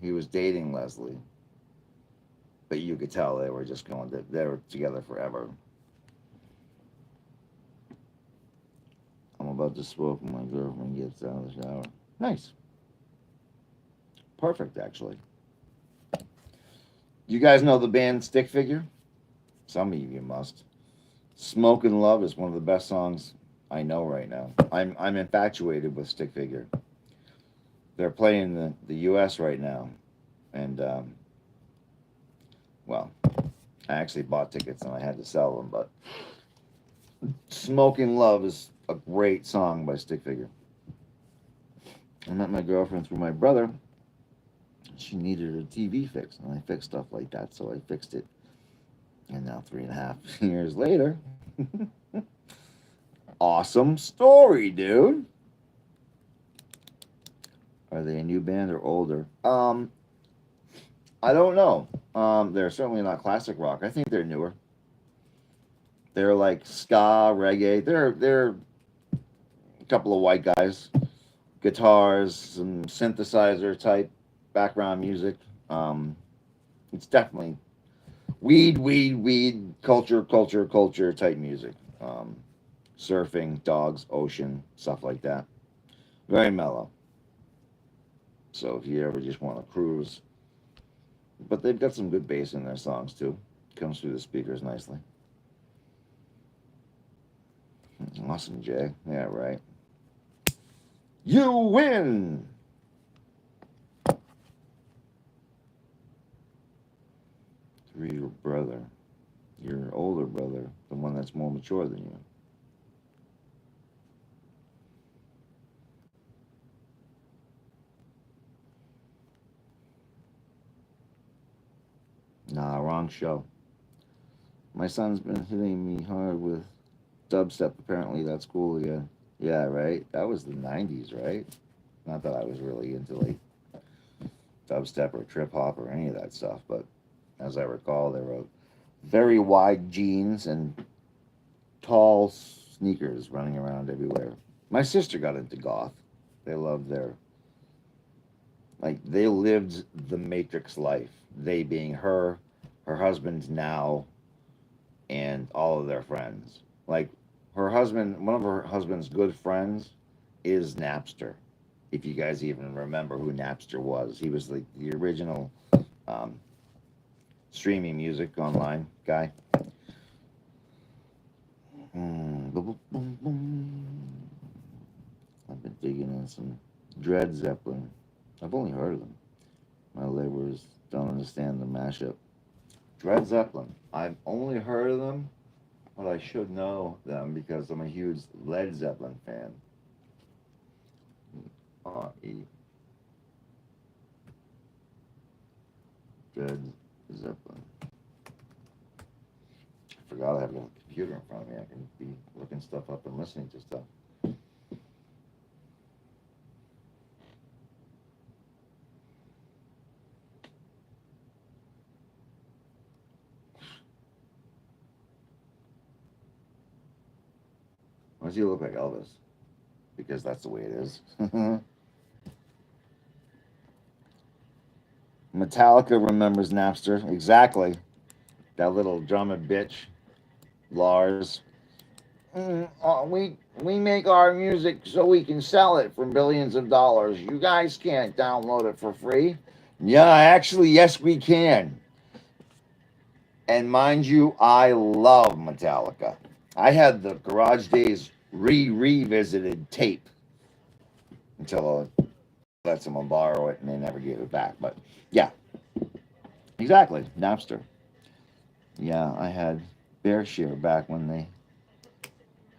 Speaker 1: he was dating Leslie, but you could tell they were just going to, they were together forever. I'm about to smoke when my girlfriend gets out of the shower. Nice. Perfect, actually. You guys know the band Stick Figure? Some of you must. Smoke and Love is one of the best songs I know right now. I'm infatuated with Stick Figure. They're playing the U.S. right now, and well, I actually bought tickets and I had to sell them. But "Smoking Love" is a great song by Stick Figure. I met my girlfriend through my brother. She needed her TV fixed, and I fixed stuff like that, so I fixed it. And now 3.5 years later, awesome story, dude. Are they a new band or older? I don't know. They're certainly not classic rock. I think they're newer. They're like ska, reggae. They're a couple of white guys, guitars, some synthesizer type background music. It's definitely weed, culture type music. Surfing, dogs, ocean, stuff like that. Very mellow. So if you ever just want to cruise, but they've got some good bass in their songs too. Comes through the speakers nicely. Awesome, Jay. Yeah, right. You win. Through your brother, your older brother, the one that's more mature than you. Nah, wrong show. My son's been hitting me hard with dubstep. Apparently, that's cool again. Yeah, right. That was the '90s, right? Not that I was really into like dubstep or trip hop or any of that stuff, but as I recall, there were very wide jeans and tall sneakers running around everywhere. My sister got into goth. They loved their, like, they lived the Matrix life. They being her husband now, and all of their friends. Like, her husband, one of her husband's good friends is Napster. if you guys even remember who Napster was. He was like the original um, streaming music online guy. Boom, boom, boom. I've been digging in some Dread Zeppelin. I've only heard of them. My laborers don't understand the mashup. Dread Zeppelin. I've only heard of them, but I should know them because I'm a huge Led Zeppelin fan. R.E. Dread Zeppelin. I forgot I have a computer in front of me. I can be looking stuff up and listening to stuff. Why does he look like Elvis? Because that's the way it is. Metallica remembers Napster. Exactly. That little drummer bitch, Lars. We make our music so we can sell it for billions of dollars. You guys can't download it for free. Yeah, actually, yes, we can. And mind you, I love Metallica. I had the Garage Days revisited tape until I let someone borrow it and they never gave it back. But yeah, exactly. Napster. Yeah, I had Bearshare back when they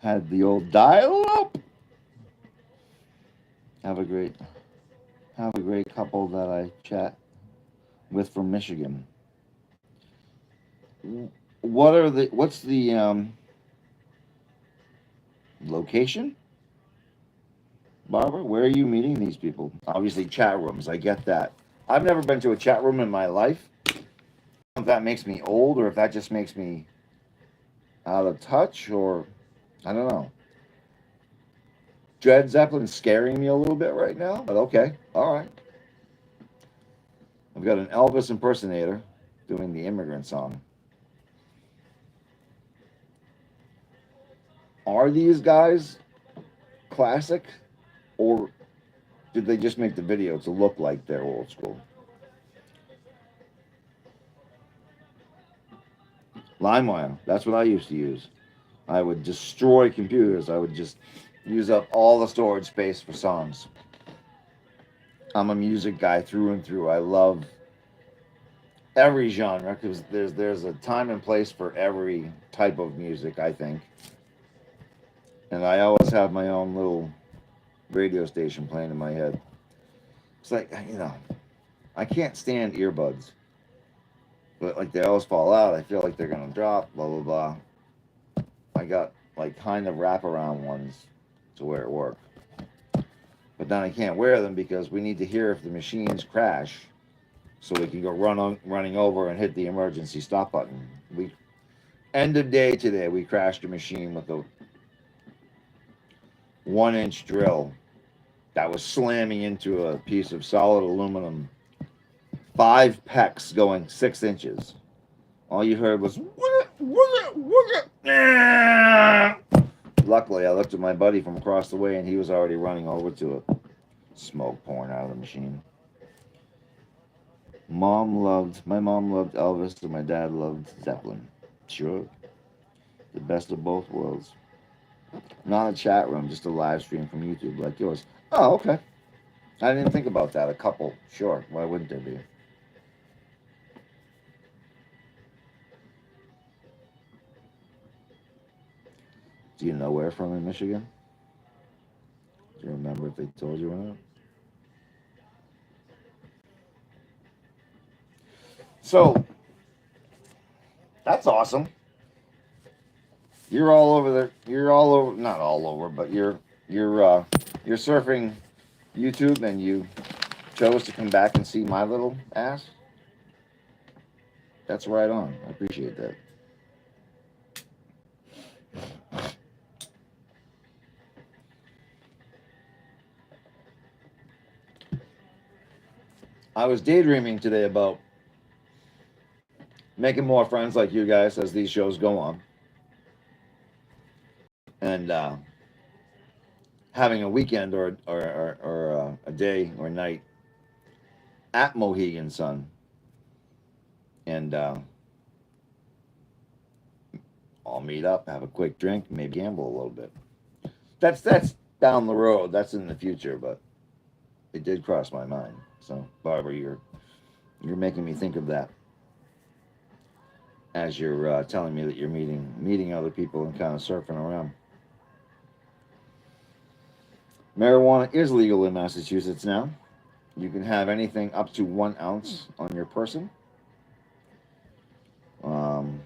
Speaker 1: had the old dial up. Have a great couple that I chat with from Michigan. What's the location? Barbara, where are you meeting these people? Obviously chat rooms, I get that. I've never been to a chat room in my life. I don't know if that makes me old or if that just makes me out of touch or I don't know. Dread Zeppelin's scaring me a little bit right now, but okay, all right. I've got an Elvis impersonator doing the immigrant song. Are these guys classic, or did they just make the video to look like they're old school? LimeWire, that's what I used to use. I would destroy computers. I would just use up all the storage space for songs. I'm a music guy through and through. I love every genre because there's a time and place for every type of music, I think. And I always have my own little radio station playing in my head. It's like, I can't stand earbuds, but like they always fall out. I feel like they're gonna drop. Blah blah blah. I got like kind of wraparound ones to wear at work, but then I can't wear them because we need to hear if the machines crash, so we can go running over and hit the emergency stop button. We end of day today. We crashed a machine with a 1-inch drill that was slamming into a piece of solid aluminum. 5 pecks going 6 inches. All you heard was luckily I looked at my buddy from across the way and he was already running over to it. Smoke pouring out of the machine. My mom loved Elvis and my dad loved Zeppelin. Sure. The best of both worlds. Not a chat room, just a live stream from YouTube like yours. Oh, okay. I didn't think about that. A couple, sure. Why wouldn't there be? Do you know where from in Michigan? Do you remember if they told you or not? So that's awesome. You're all over there. You're all over, not all over, but you're surfing YouTube, and you chose to come back and see my little ass. That's right on. I appreciate that. I was daydreaming today about making more friends like you guys as these shows go on. And having a weekend or a day or night at Mohegan Sun, and I'll meet up, have a quick drink, maybe gamble a little bit. That's down the road. That's in the future, but it did cross my mind. So, Barbara, you're making me think of that as you're telling me that you're meeting other people and kind of surfing around. Marijuana is legal in Massachusetts now. You can have anything up to 1 ounce on your person. Um,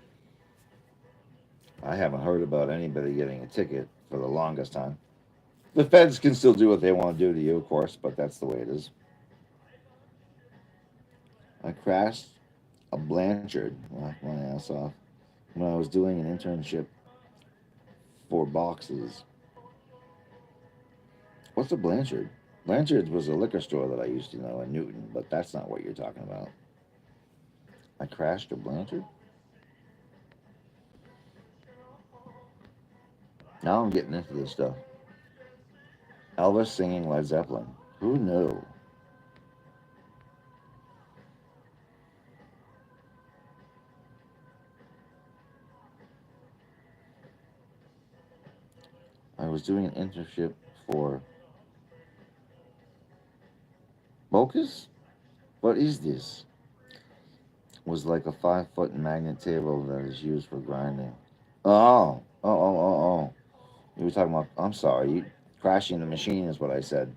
Speaker 1: I haven't heard about anybody getting a ticket for the longest time. The feds can still do what they want to do to you, of course, but that's the way it is. I crashed a Blanchard, laughed my ass off, when I was doing an internship for boxes. What's a Blanchard? Blanchard's was a liquor store that I used to know in Newton, but that's not what you're talking about. I crashed a Blanchard? Now I'm getting into this stuff. Elvis singing Led Zeppelin. Who knew? I was doing an internship for Bocus? What is this? Was like a 5 foot magnet table that is used for grinding. Oh. You were talking about, I'm sorry, crashing the machine is what I said.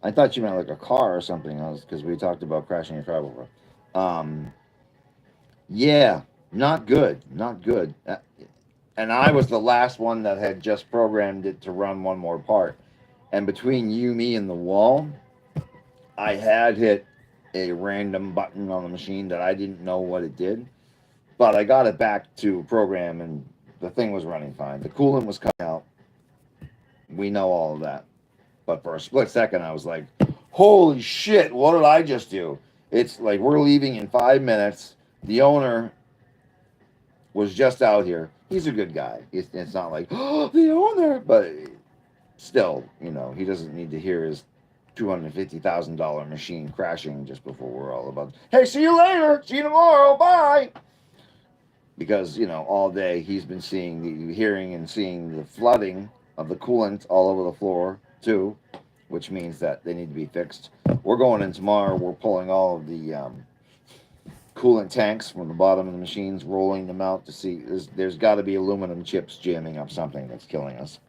Speaker 1: I thought you meant like a car or something else because we talked about crashing a car before. Um, yeah, not good, not good. And I was the last one that had just programmed it to run one more part. And between you, me, and the wall, I had hit a random button on the machine that I didn't know what it did. But I got it back to program and the thing was running fine. The coolant was coming out. We know all of that. But for a split second, I was like, holy shit, what did I just do? It's like we're leaving in 5 minutes. The owner was just out here. He's a good guy. It's not like, oh, the owner. But still, he doesn't need to hear his $250,000 machine crashing just before we're all about, hey, see you later. See you tomorrow. Bye. Because, all day he's been hearing and seeing the flooding of the coolant all over the floor, too, which means that they need to be fixed. We're going in tomorrow. We're pulling all of the coolant tanks from the bottom of the machines, rolling them out to see. There's got to be aluminum chips jamming up something that's killing us.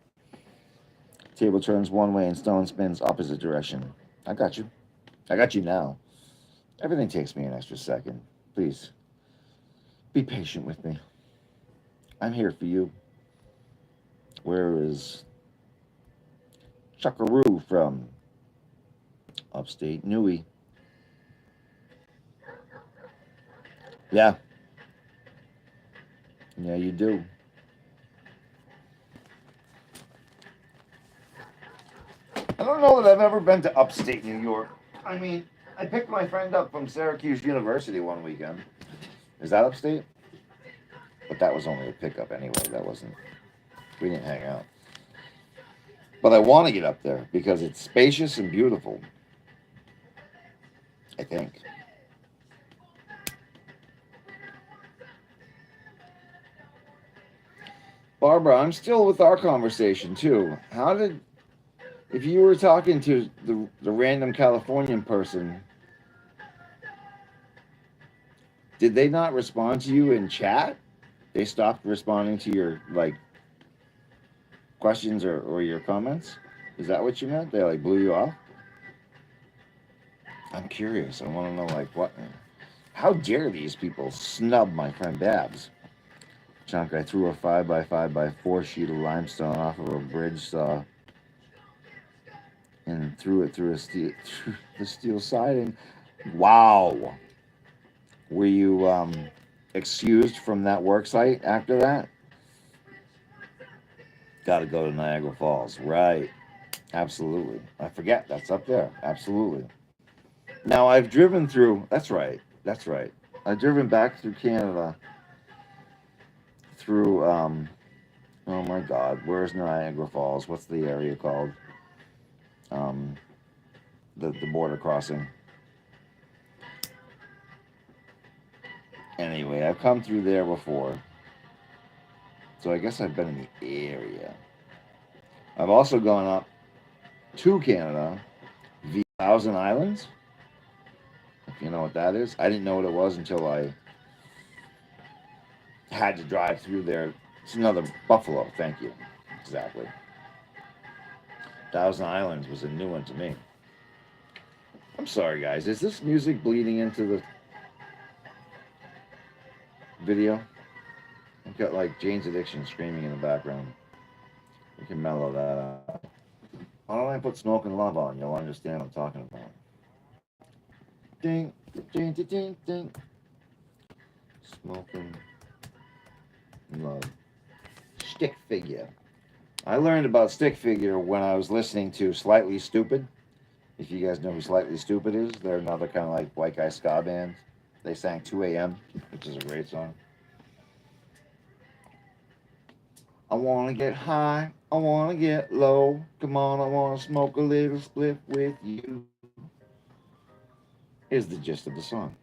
Speaker 1: Table turns one way and stone spins opposite direction. I got you. I got you now. Everything takes me an extra second. Please, be patient with me. I'm here for you. Where is Chuckaroo from? Upstate Newey. Yeah. Yeah, you do. I don't know that I've ever been to upstate New York. I mean, I picked my friend up from Syracuse University one weekend. Is that upstate? But that was only a pickup anyway. That wasn't. We didn't hang out. But I want to get up there because it's spacious and beautiful. I think. Barbara, I'm still with our conversation too. If you were talking to the random Californian person, did they not respond to you in chat? They stopped responding to your questions or your comments? Is that what you meant? They blew you off? I'm curious. I want to know what. How dare these people snub my friend Babs? Chunk, I threw a 5x5x4 sheet of limestone off of a bridge saw and threw it through through the steel siding. Wow. Were you excused from that work site after that? Got to go to Niagara Falls. Right. Absolutely. I forget. That's up there. Absolutely. Now, I've driven through. That's right. That's right. I've driven back through Canada through, oh my God, where's Niagara Falls? What's the area called? um, the border crossing. Anyway, I've come through there before, so I guess I've been in the area. I've also gone up to Canada via Thousand Islands, if you know what that is. I didn't know what it was until I had to drive through there. It's another Buffalo, thank you. Exactly. Thousand Islands was a new one to me. I'm sorry, guys. Is this music bleeding into the video? I've got like Jane's Addiction screaming in the background. We can mellow that out. Why don't I put Smoke and Love on? You'll understand what I'm talking about. Ding, ding, ding, ding, ding. Smoking Love. Stick Figure. I learned about Stick Figure when I was listening to Slightly Stupid. If you guys know who Slightly Stupid is, they're another kind of like white guy ska band. They sang 2 a.m., which is a great song. I want to get high, I want to get low. Come on, I want to smoke a little spliff with you. Is the gist of the song.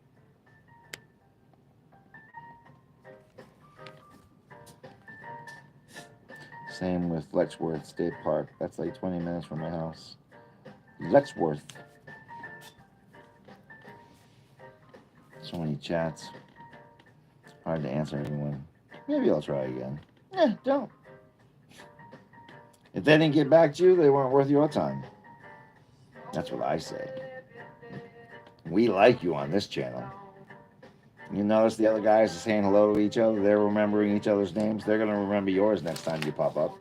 Speaker 1: Same with Letchworth State Park. That's like 20 minutes from my house. Letchworth. So many chats. Hard to answer everyone. Maybe I'll try again. Don't. If they didn't get back to you, they weren't worth your time. That's what I say. We like you on this channel. You notice the other guys are saying hello to each other. They're remembering each other's names. They're going to remember yours next time you pop up.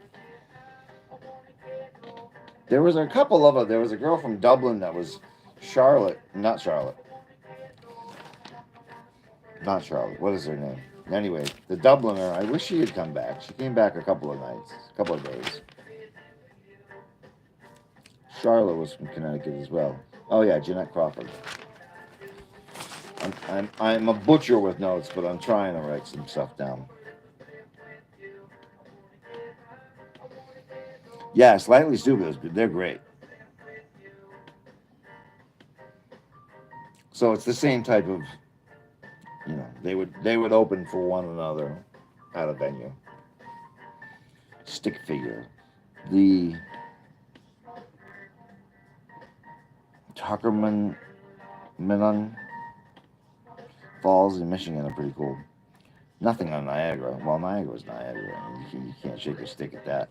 Speaker 1: There was a couple of them. There was a girl from Dublin that was Charlotte. Not Charlotte. Not Charlotte. What is her name? Anyway, the Dubliner. I wish she had come back. She came back a couple of nights, a couple of days. Charlotte was from Connecticut as well. Oh yeah, Jeanette Crawford. I'm a butcher with notes, but I'm trying to write some stuff down. Yeah, Slightly Stupid is good. They're great. So it's the same type of, you know, they would open for one another at a venue. Stick Figure. The Tuckerman Minun Falls in Michigan are pretty cool. Nothing on Niagara. Well, Niagara's Niagara. You can't shake your stick at that.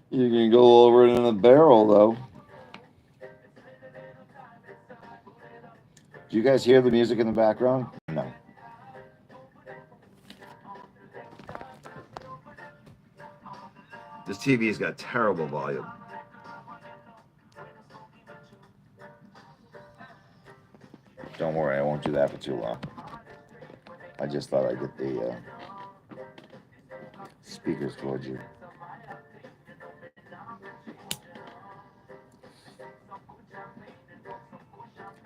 Speaker 1: You can go over it in a barrel, though. Do you guys hear the music in the background? No. This TV's got terrible volume. Don't worry, I won't do that for too long. I just thought I'd get the speakers towards you.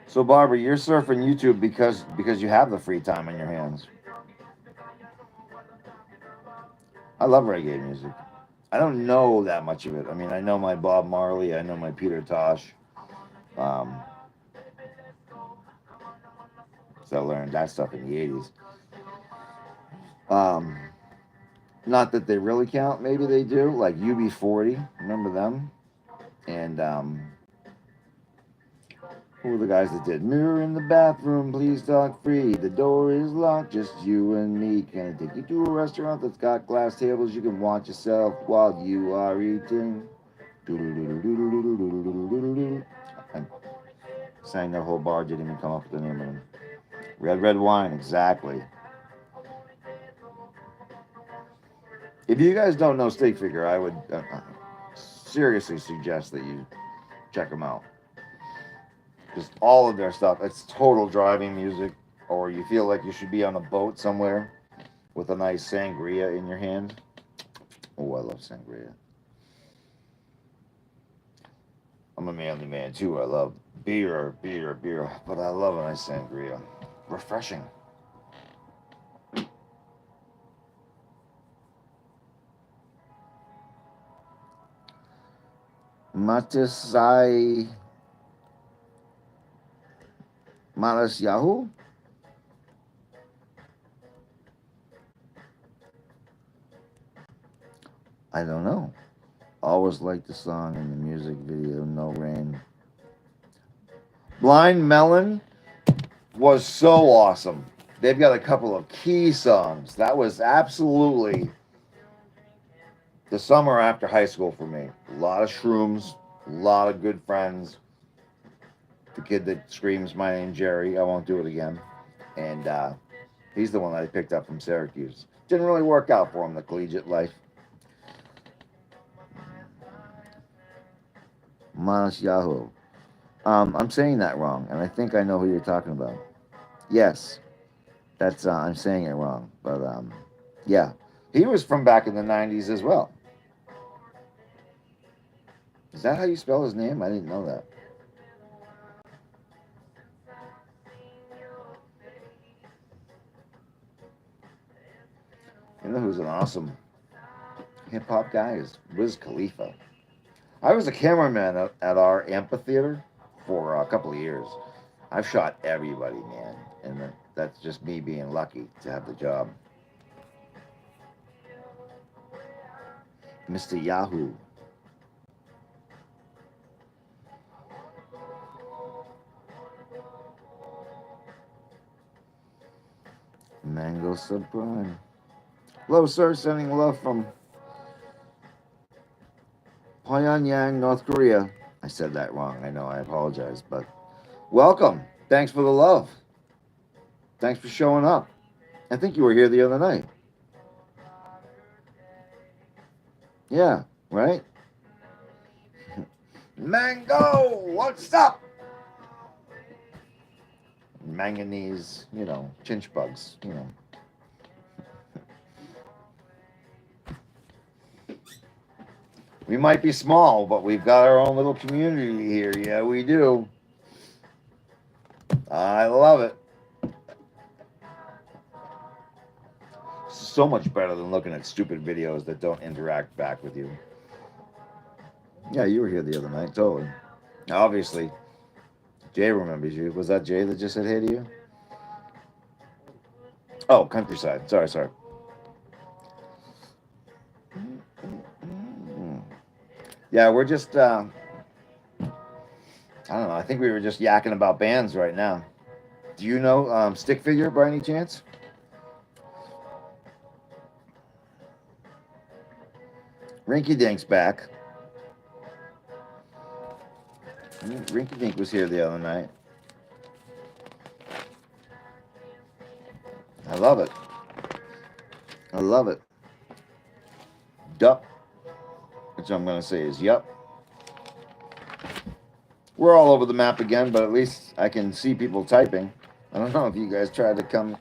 Speaker 1: So Barbara, you're surfing YouTube because you have the free time on your hands. I love reggae music. I don't know that much of it. I mean, I know my Bob Marley, I know my Peter Tosh. So I learned that stuff in the 80s. Not that they really count. Maybe they do. Like UB40. Remember them? And who were the guys that did Mirror in the Bathroom, Please Talk Free, The Door is Locked, Just You and Me. Can I take you to a restaurant that's got glass tables you can watch yourself while you are eating? I sang that whole bar, didn't even come up with the name of them. Red Wine, exactly. If you guys don't know Stick Figure, I would seriously suggest that you check them out. Just all of their stuff. It's total driving music, or you feel like you should be on a boat somewhere with a nice sangria in your hand. Oh, I love sangria. I'm a manly man too. I love beer, but I love a nice sangria. Refreshing. Matisai Malas Yahoo? I don't know. Always liked the song and the music video, No Rain. Blind Melon was so awesome. They've got a couple of key songs. That was absolutely the summer after high school for me. A lot of shrooms, a lot of good friends. The kid that screams, "My name Jerry, I won't do it again." And he's the one that I picked up from Syracuse. Didn't really work out for him, the collegiate life. Manas Yahoo. I'm saying that wrong, and I think I know who you're talking about. Yes, that's I'm saying it wrong, but yeah, he was from back in the '90s as well. Is that how you spell his name? I didn't know that. You know who's an awesome hip hop guy is Wiz Khalifa. I was a cameraman at our amphitheater for a couple of years. I've shot everybody, man, and that's just me being lucky to have the job. Mr. Yahoo. Mango Sublime. Hello, sir. Sending love from Pyongyang, North Korea. I said that wrong. I know. I apologize. But welcome. Thanks for the love. Thanks for showing up. I think you were here the other night. Yeah, right? Mango, what's up? Manganese, chinch bugs. We might be small, but we've got our own little community here. Yeah, we do. I love it. So much better than looking at stupid videos that don't interact back with you. Yeah, you were here the other night, totally. Obviously, Jay remembers you. Was that Jay that just said hey to you? Oh, countryside. Sorry. Yeah, we're just, I don't know. I think we were just yakking about bands right now. Do you know Stick Figure by any chance? Rinky Dink's back. Rinky Dink was here the other night. I love it. I love it. Dup. Which I'm going to say is yup. We're all over the map again, but at least I can see people typing. I don't know if you guys tried to come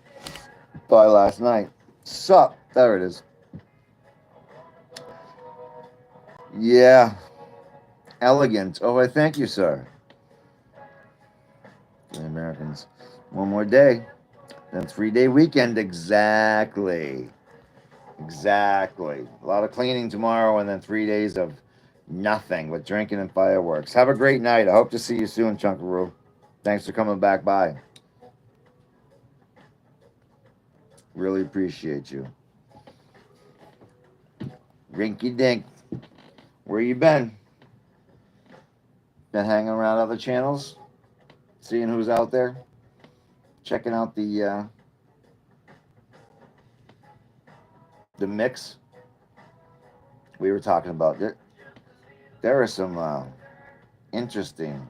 Speaker 1: by last night. Sup? There it is. Yeah. Elegant. Oh, I thank you, sir. The Americans. One more day. Then 3-day weekend. Exactly. Exactly. A lot of cleaning tomorrow and then 3 days of nothing but drinking and fireworks. Have a great night. I hope to see you soon, Chunkaroo. Thanks for coming back by. Really appreciate you. Rinky Dink. Where you been? Been hanging around other channels? Seeing who's out there? Checking out the mix we were talking about. There are some interesting.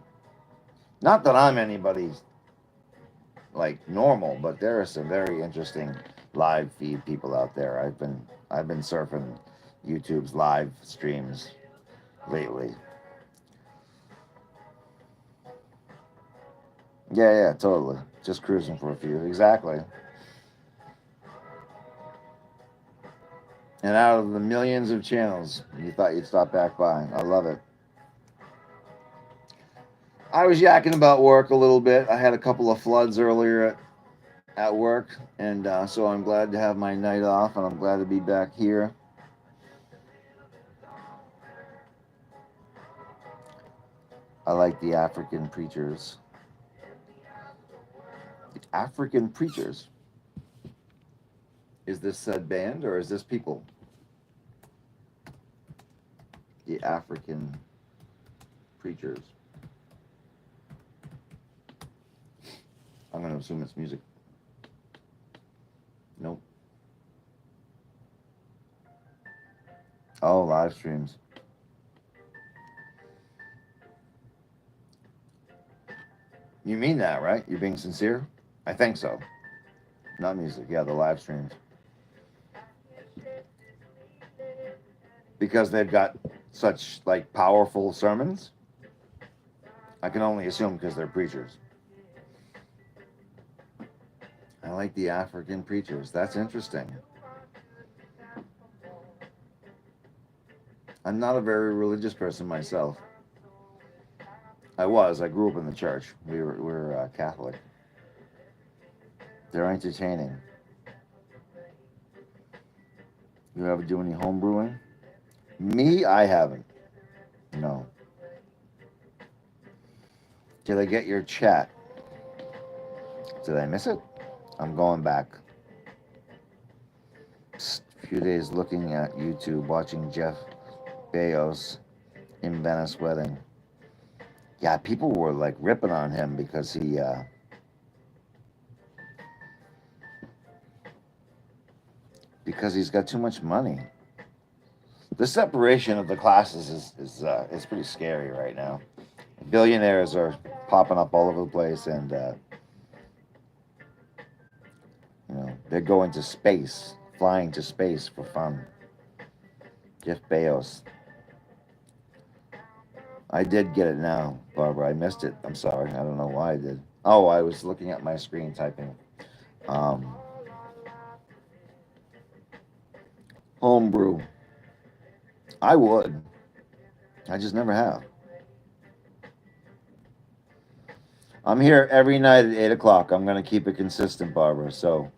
Speaker 1: Not that I'm anybody like normal, but there are some very interesting live feed people out there. I've been surfing YouTube's live streams lately. Yeah, totally. Just cruising for a few. Exactly. And out of the millions of channels, you thought you'd stop back by. I love it. I was yakking about work a little bit. I had a couple of floods earlier at work, and so I'm glad to have my night off, and I'm glad to be back here. I like the African preachers. The African preachers. Is this said band or is this people? The African preachers. I'm going to assume it's music. Nope. Oh, live streams. You mean that, right? You're being sincere? I think so. Not music. Yeah, the live streams. Because they've got such like powerful sermons. I can only assume because they're preachers. I like the African preachers. That's interesting. I'm not a very religious person myself. I was. I grew up in the church. We're Catholic. They're entertaining. You ever do any home brewing? Me, I haven't. No. Did I get your chat? Did I miss it? I'm going back. A few days looking at YouTube, watching Jeff Bezos in Venice wedding. Yeah, people were like ripping on him because he's got too much money. The separation of the classes is pretty scary right now. Billionaires are popping up all over the place, and they're going to space, flying to space for fun. Jeff Bezos. I did get it now, Barbara. I missed it. I'm sorry. I don't know why I did. Oh, I was looking at my screen typing. Homebrew. I would. I just never have. I'm here every night at 8 o'clock. I'm going to keep it consistent, Barbara. So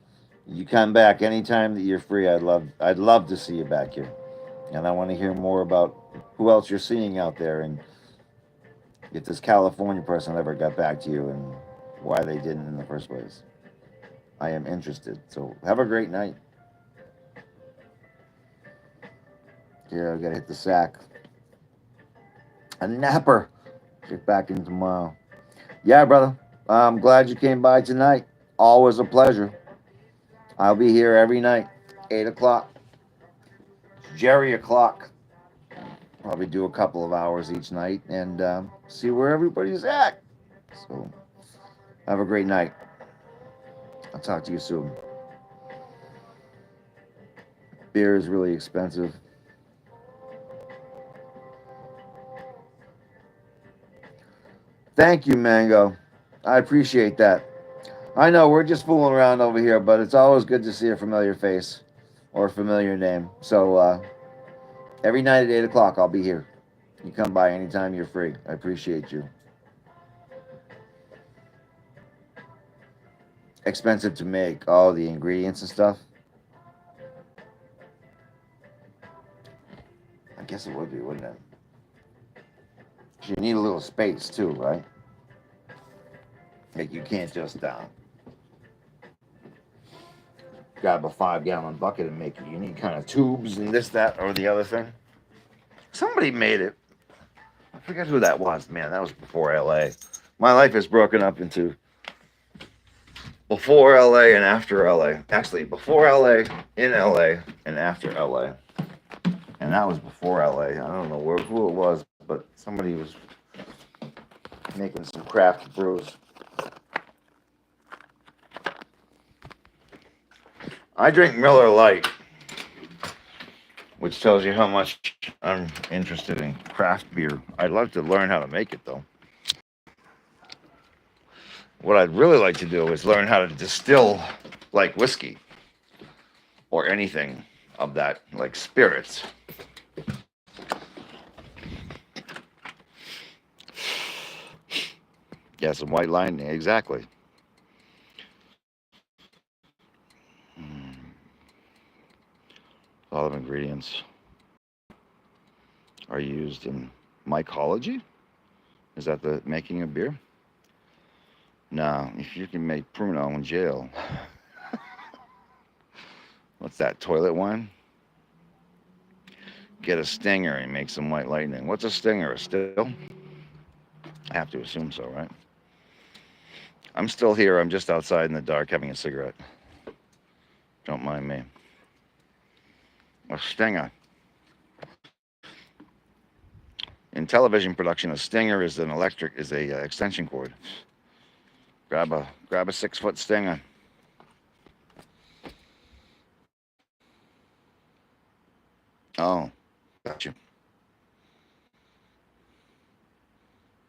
Speaker 1: you come back anytime that you're free. I'd love to see you back here. And I want to hear more about who else you're seeing out there and if this California person ever got back to you and why they didn't in the first place. I am interested. So have a great night. Here, I gotta hit the sack. A napper. Get back in tomorrow. Yeah, brother. I'm glad you came by tonight. Always a pleasure. I'll be here every night, 8 o'clock. Jerry o'clock. Probably do a couple of hours each night and see where everybody's at. So have a great night. I'll talk to you soon. Beer is really expensive. Thank you, Mango. I appreciate that. I know we're just fooling around over here, but it's always good to see a familiar face or a familiar name. So every night at 8 o'clock, I'll be here. You come by anytime you're free. I appreciate you. Expensive to make. All the ingredients and stuff. I guess it would be, wouldn't it? You need a little space too, right? Like you can't just grab a 5-gallon bucket and make it. You need kind of tubes and this, that, or the other thing. Somebody made it. I forget who that was. Man, that was before LA. My life is broken up into before LA and after LA. Actually, before LA, in LA, and after LA. And that was before LA. I don't know who it was, but somebody was making some craft brews. I drink Miller Lite, which tells you how much I'm interested in craft beer. I'd love to learn how to make it, though. What I'd really like to do is learn how to distill like whiskey or anything of that, like spirits. Yeah, some white line, exactly. A lot of ingredients are used in mycology. Is that the making of beer? No, if you can make Pruno in jail. What's that, toilet wine? Get a stinger and make some white lightning. What's a stinger? A still? I have to assume so, right? I'm still here. I'm just outside in the dark having a cigarette. Don't mind me. A stinger. In television production, a stinger is a extension cord. Grab a 6-foot stinger. Oh, gotcha.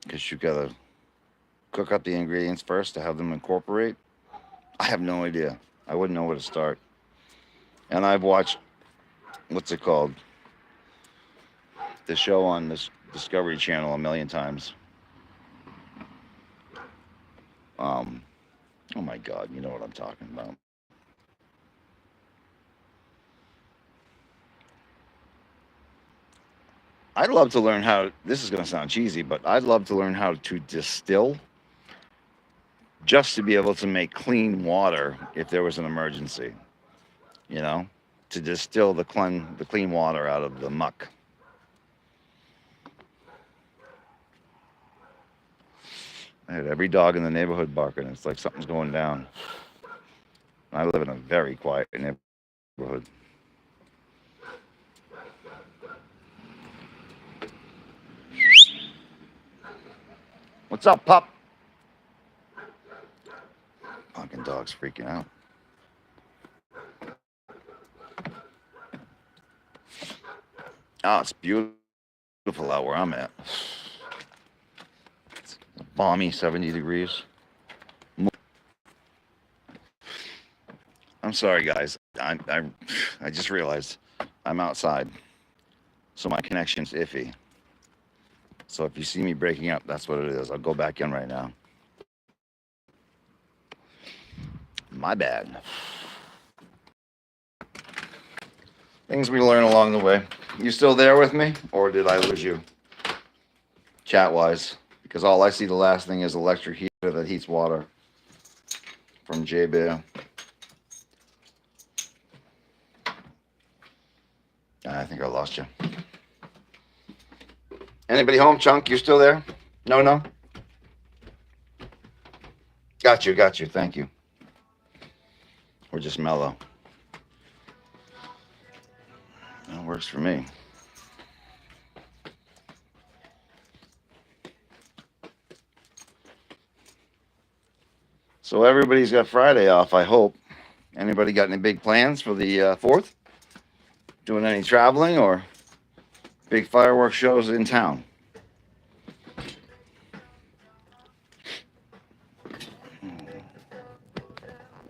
Speaker 1: Because you gotta cook up the ingredients first to have them incorporate. I have no idea. I wouldn't know where to start. And I've watched, what's it called? The show on this Discovery Channel a million times. Oh my God, you know what I'm talking about. I'd love to learn how, this is going to sound cheesy, but I'd love to learn how to distill just to be able to make clean water if there was an emergency, you know, to distill the clean water out of the muck. I had every dog in the neighborhood barking. It's like something's going down. I live in a very quiet neighborhood. What's up, pup? Fucking dog's freaking out. Oh, it's beautiful out where I'm at. It's balmy 70 degrees. I'm sorry, guys. I just realized I'm outside, so my connection's iffy. So if you see me breaking up, that's what it is. I'll go back in right now. My bad. Things we learn along the way. You still there with me, or did I lose you? Chat-wise, because all I see the last thing is electric heater that heats water from J Bear. I think I lost you. Anybody home, Chunk? You still there? No. Got you. Thank you. We're just mellow. That works for me. So everybody's got Friday off, I hope. Anybody got any big plans for the 4th? Doing any traveling or big fireworks shows in town?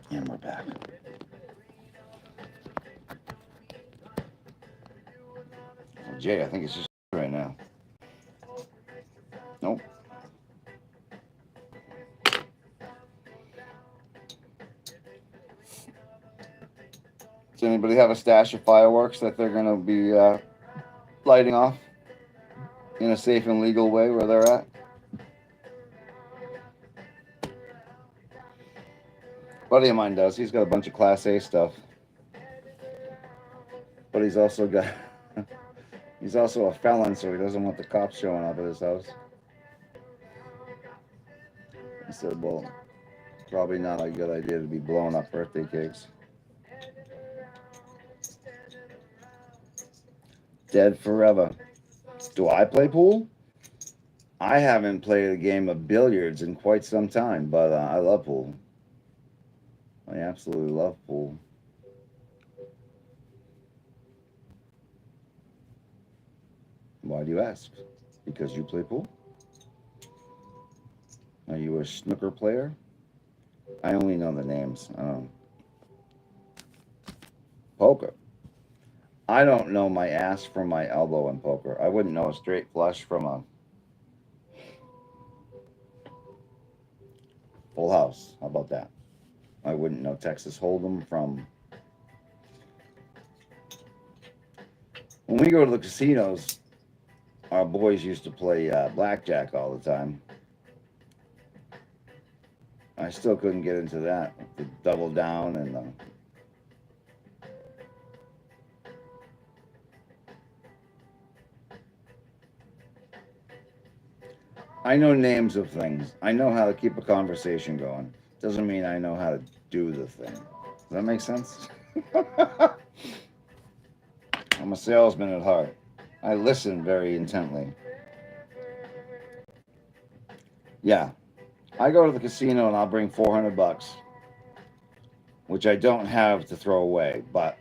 Speaker 1: And we're back. Oh, Jay, I think it's just right now. Nope. Does anybody have a stash of fireworks that they're going to be lighting off in a safe and legal way where they're at? Buddy of mine does. He's got a bunch of Class A stuff. But he's also a felon, so he doesn't want the cops showing up at his house. I said, well, probably not a good idea to be blowing up birthday cakes. Dead forever. Do I play pool? I haven't played a game of billiards in quite some time, but I love pool. I absolutely love pool. Why do you ask? Because you play pool? Are you a snooker player? I only know the names. Poker. I don't know my ass from my elbow in poker. I wouldn't know a straight flush from a full house. How about that? I wouldn't know Texas Hold'em from. When we go to the casinos, our boys used to play blackjack all the time. I still couldn't get into that. The double down and I know names of things. I know how to keep a conversation going. Doesn't mean I know how to do the thing. Does that make sense? I'm a salesman at heart. I listen very intently. Yeah, I go to the casino and I'll bring 400 bucks, which I don't have to throw away, but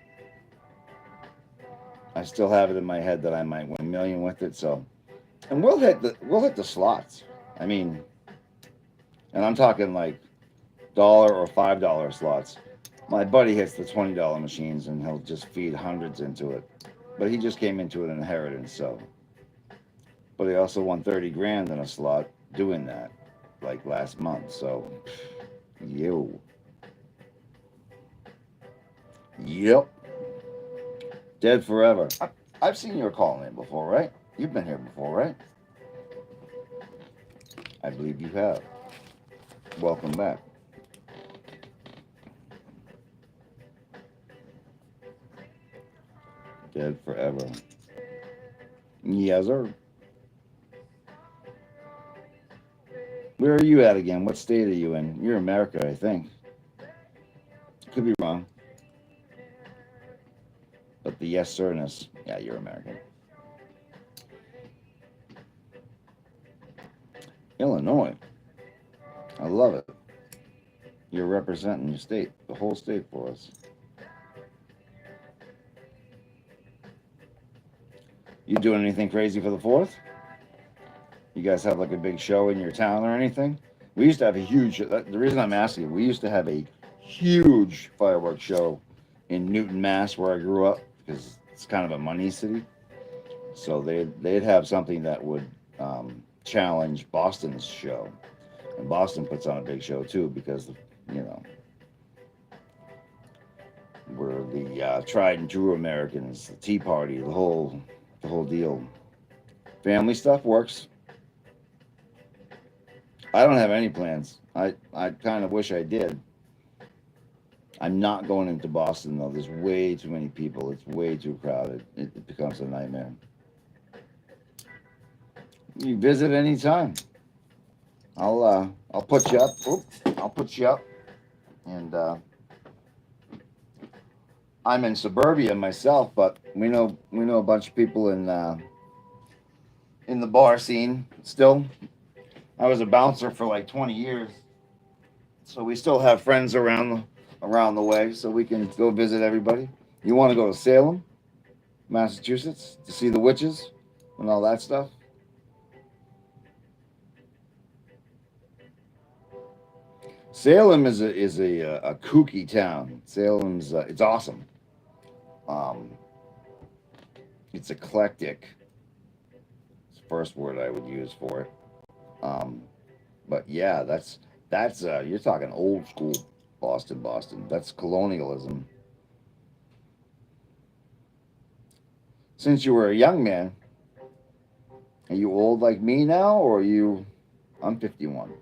Speaker 1: I still have it in my head that I might win a million with it. So, and we'll hit the slots. I mean, and I'm talking like dollar or $5 slots. My buddy hits the $20 machines and he'll just feed hundreds into it. But he just came into an inheritance, so. But he also won 30 grand in a slot doing that, like last month. So, yo, yep, dead forever. I've seen your call name before, right? You've been here before, right? I believe you have. Welcome back. Dead forever. Yes, sir. Where are you at again? What state are you in? You're America, I think. Could be wrong. But the yes sirness, yeah, you're American. Illinois. I love it. You're representing your state, the whole state for us. You doing anything crazy for the 4th? You guys have like a big show in your town or anything? We used to have a huge, the reason I'm asking, we used to have a huge fireworks show in Newton, Mass, where I grew up, because it's kind of a money city. So they'd have something that would challenge Boston's show. And Boston puts on a big show too because, you know, we're the tried and true Americans, the Tea Party, the whole deal. Family stuff works. I don't have any plans. I kind of wish I did. I'm not going into Boston though. There's way too many people. It's way too crowded. It becomes a nightmare. You visit anytime. I'll put you up. Oop, I'll put you up. And I'm in suburbia myself, but we know a bunch of people in the bar scene still. I was a bouncer for like 20 years, so we still have friends around the way, so we can go visit everybody. You want to go to Salem, Massachusetts, to see the witches and all that stuff? Salem is a kooky town. Salem's it's awesome. Um, it's eclectic. It's the first word I would use for it. Um, but yeah, that's you're talking old school Boston, Boston. That's colonialism. Since you were a young man, are you old like me now, or are you? I'm 51.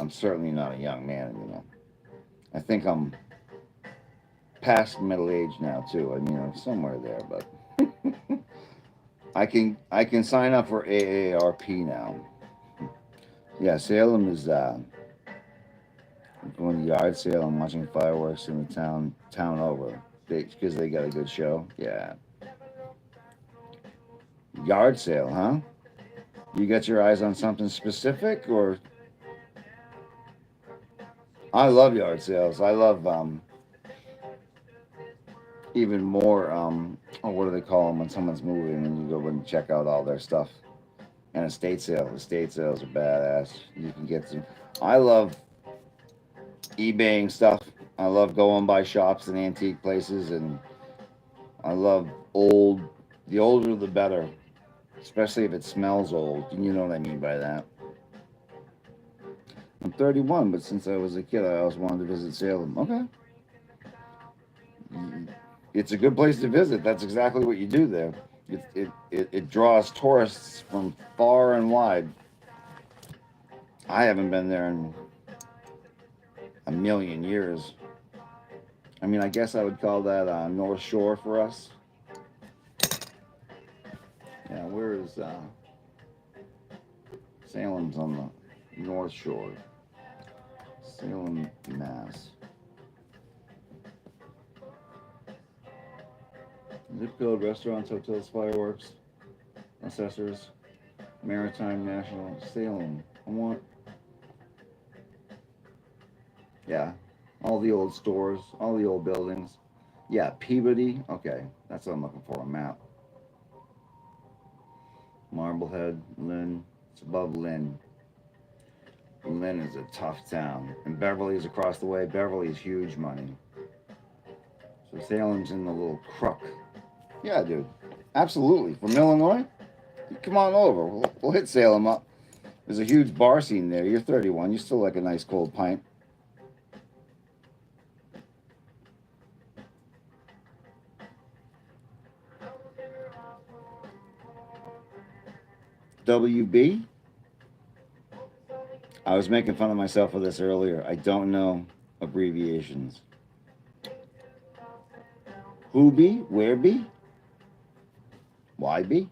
Speaker 1: I'm certainly not a young man. I think I'm past middle age now too. I mean, I'm somewhere there, but I can sign up for AARP now. Yeah, Salem is going to yard sale and watching fireworks in the town over because they got a good show. Yeah, yard sale, huh? You got your eyes on something specific, or I love yard sales. I love even more oh, what do they call them when someone's moving and you go and check out all their stuff. And estate sale. Estate sales are badass. You can get some. I love eBaying stuff. I love going by shops and antique places, and I love old. The older the better, especially if it smells old. You know what I mean by that. I'm 31, but since I was a kid, I always wanted to visit Salem. Okay, it's a good place to visit. That's exactly what you do there. It draws tourists from far and wide. I haven't been there in a million years. I mean, I guess I would call that North Shore for us. Yeah, where is Salem's on the North Shore? Salem, Mass. Zip code, restaurants, hotels, fireworks, assessors, Maritime National, Salem. I want, yeah, all the old stores, all the old buildings. Yeah, Peabody. Okay, that's what I'm looking for. A map. Marblehead, Lynn. It's above Lynn. Lynn is a tough town, and Beverly is across the way. Beverly is huge money. So Salem's in the little crook. Yeah, dude. Absolutely. From Illinois? Come on over. We'll hit Salem up. There's a huge bar scene there. You're 31. You still like a nice cold pint. WB? I was making fun of myself for this earlier. I don't know abbreviations. Who be? Where be? Why be?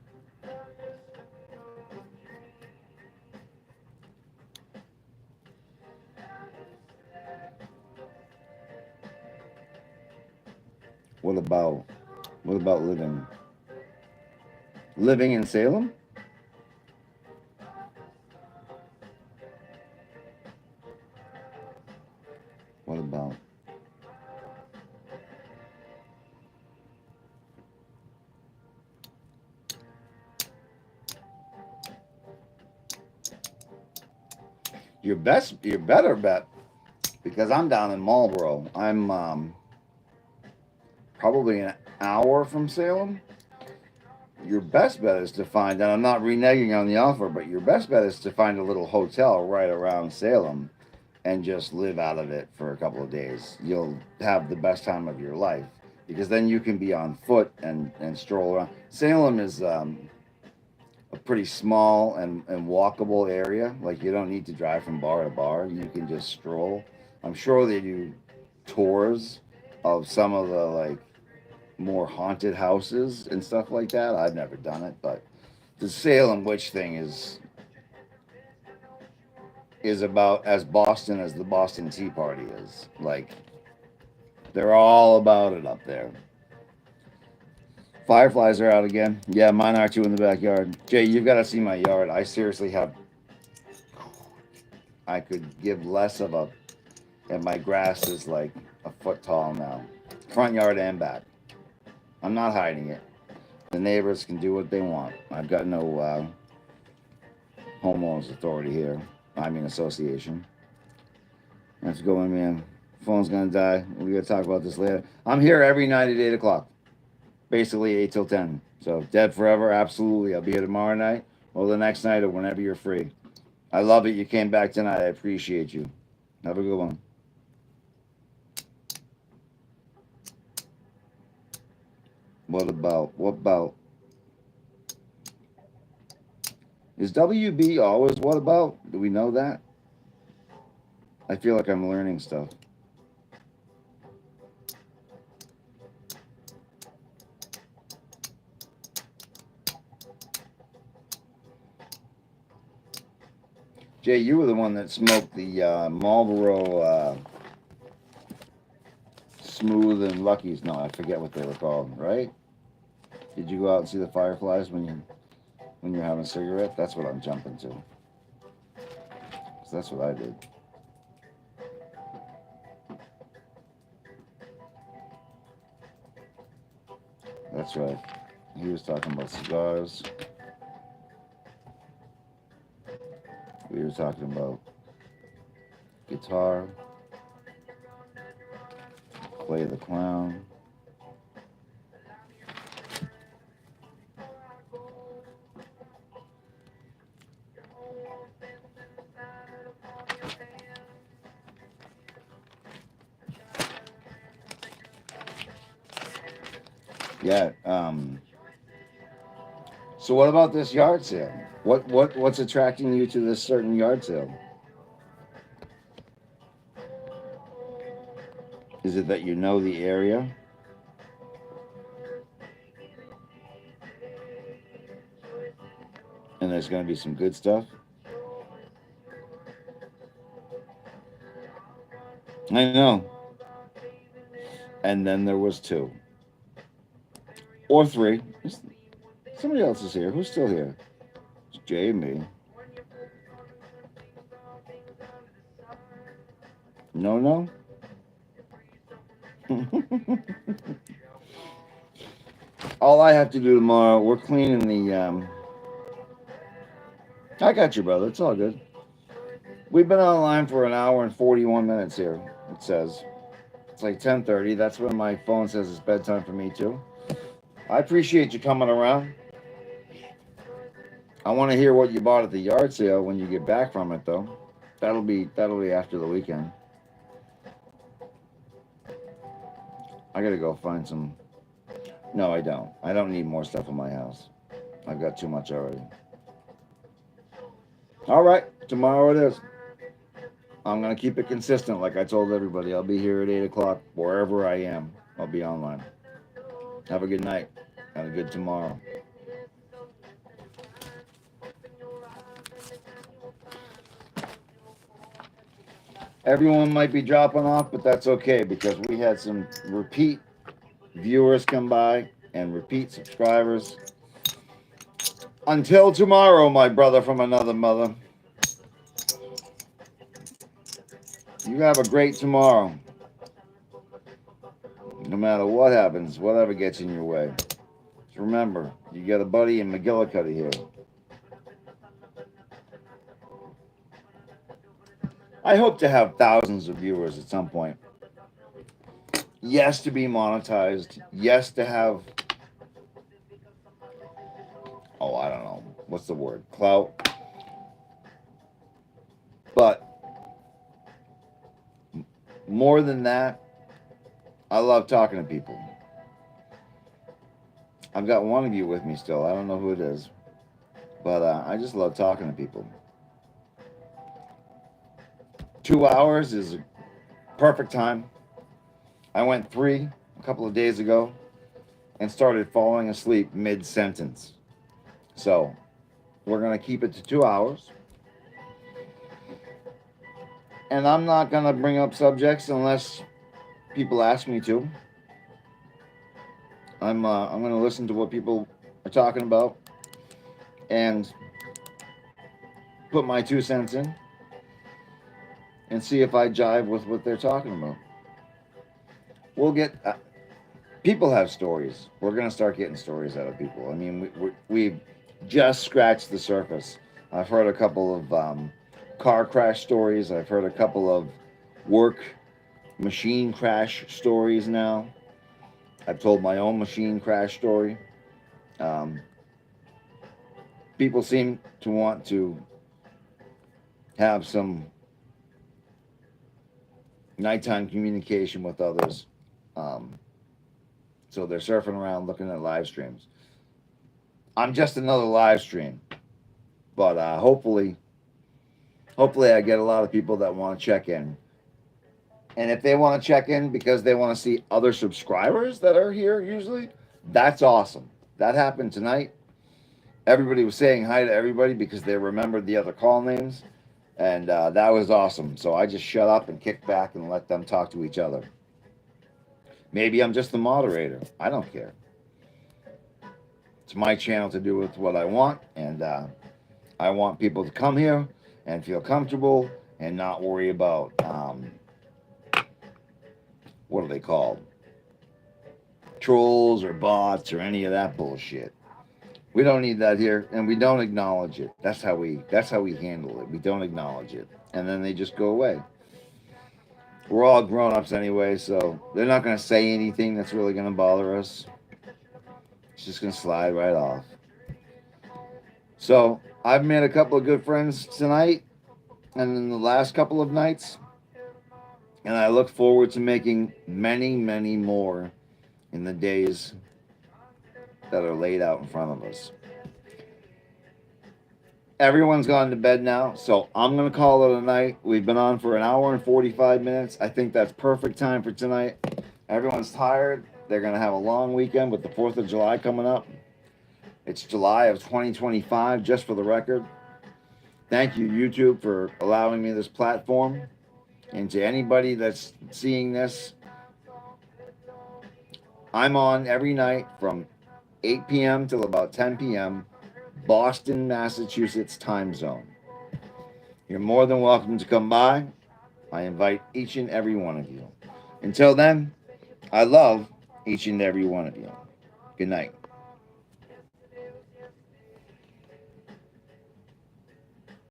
Speaker 1: What about living? Living in Salem? What about? Your better bet, because I'm down in Marlboro. I'm probably an hour from Salem. Your best bet is to find, and I'm not reneging on the offer, but your best bet is to find a little hotel right around Salem and just live out of it for a couple of days. You'll have the best time of your life because then you can be on foot and stroll around. Salem is a pretty small and walkable area. Like you don't need to drive from bar to bar. You can just stroll. I'm sure they do tours of some of the like more haunted houses and stuff like that. I've never done it, but the Salem witch thing is about as Boston as the Boston Tea Party is. Like they're all about it up there. Fireflies are out again. Yeah, mine are too in the backyard. Jay, you've got to see my yard. I seriously have. I could give less of a. And my grass is like a foot tall now, front yard and back. I'm not hiding it. The neighbors can do what they want. I've got no homeowners authority here. I mean association. Let's go in, man. Phone's gonna die. We're gonna talk about this later. I'm here every night at 8 o'clock, basically 8 till 10. So dead forever, absolutely. I'll be here tomorrow night or the next night or whenever you're free. I love it. You came back tonight. I appreciate you. Have a good one. What about is WB always what about? Do we know that? I feel like I'm learning stuff. Jay, you were the one that smoked the Marlboro Smooth and Luckies. No, I forget what they were called, right? Did you go out and see the fireflies when you're having a cigarette? That's what I'm jumping to. 'Cause that's what I did. That's right. He was talking about cigars. We were talking about guitar, Play the Clown. Yeah, So what about this yard sale? What's attracting you to this certain yard sale? Is it that you know the area? And there's going to be some good stuff? I know. And then there was two. Or three. Somebody else is here. Who's still here? It's Jay and me. No, no. All I have to do tomorrow, we're cleaning the. I got you, brother. It's all good. We've been online for an hour and 41 minutes here. It says it's like 10:30. That's when my phone says it's bedtime for me too. I appreciate you coming around. I want to hear what you bought at the yard sale when you get back from it, though. That'll be after the weekend. I gotta go find some. No, I don't. I don't need more stuff in my house. I've got too much already. All right, tomorrow it is. I'm gonna keep it consistent, like I told everybody. I'll be here at 8 o'clock wherever I am. I'll be online. Have a good night. Have a good tomorrow. Everyone might be dropping off, but that's okay because we had some repeat viewers come by and repeat subscribers. Until tomorrow, my brother from another mother. You have a great tomorrow. No matter what happens, whatever gets in your way. Just remember, you got a buddy in Mcgillicuddy here. I hope to have thousands of viewers at some point. Yes, to be monetized. Yes, to have. Oh, I don't know. What's the word? Clout. But more than that, I love talking to people. I've got one of you with me still. I don't know who it is. But I just love talking to people. 2 hours is a perfect time. I went 3 a couple of days ago and started falling asleep mid-sentence. So we're going to keep it to 2 hours. And I'm not going to bring up subjects unless people ask me to. I'm going to listen to what people are talking about and put my 2 cents in and see if I jive with what they're talking about. We'll get people have stories. We're going to start getting stories out of people. I mean, we've just scratched the surface. I've heard a couple of car crash stories. I've heard a couple of work machine crash stories now. I've told my own machine crash story. People seem to want to have some nighttime communication with others. So they're surfing around looking at live streams. I'm just another live stream. But hopefully I get a lot of people that want to check in. And if they want to check in because they want to see other subscribers that are here usually, that's awesome. That happened tonight. Everybody was saying hi to everybody because they remembered the other call names. And that was awesome. So I just shut up and kicked back and let them talk to each other. Maybe I'm just the moderator. I don't care. It's my channel to do with what I want. And I want people to come here and feel comfortable and not worry about, what are they called? Trolls or bots or any of that bullshit. We don't need that here, and we don't acknowledge it. That's how we handle it. We don't acknowledge it, and then they just go away. We're all grown-ups anyway, so they're not going to say anything that's really going to bother us. It's just going to slide right off. So I've made a couple of good friends tonight and in the last couple of nights, and I look forward to making many, many more in the days that are laid out in front of us. Everyone's gone to bed now, so I'm going to call it a night. We've been on for an hour and 45 minutes. I think that's perfect time for tonight. Everyone's tired. They're going to have a long weekend with the 4th of July coming up. It's July of 2025, just for the record. Thank you, YouTube, for allowing me this platform. And to anybody that's seeing this, I'm on every night from 8 p.m. till about 10 p.m. Boston, Massachusetts time zone. You're more than welcome to come by. I invite each and every one of you. Until then, I love each and every one of you. Good night.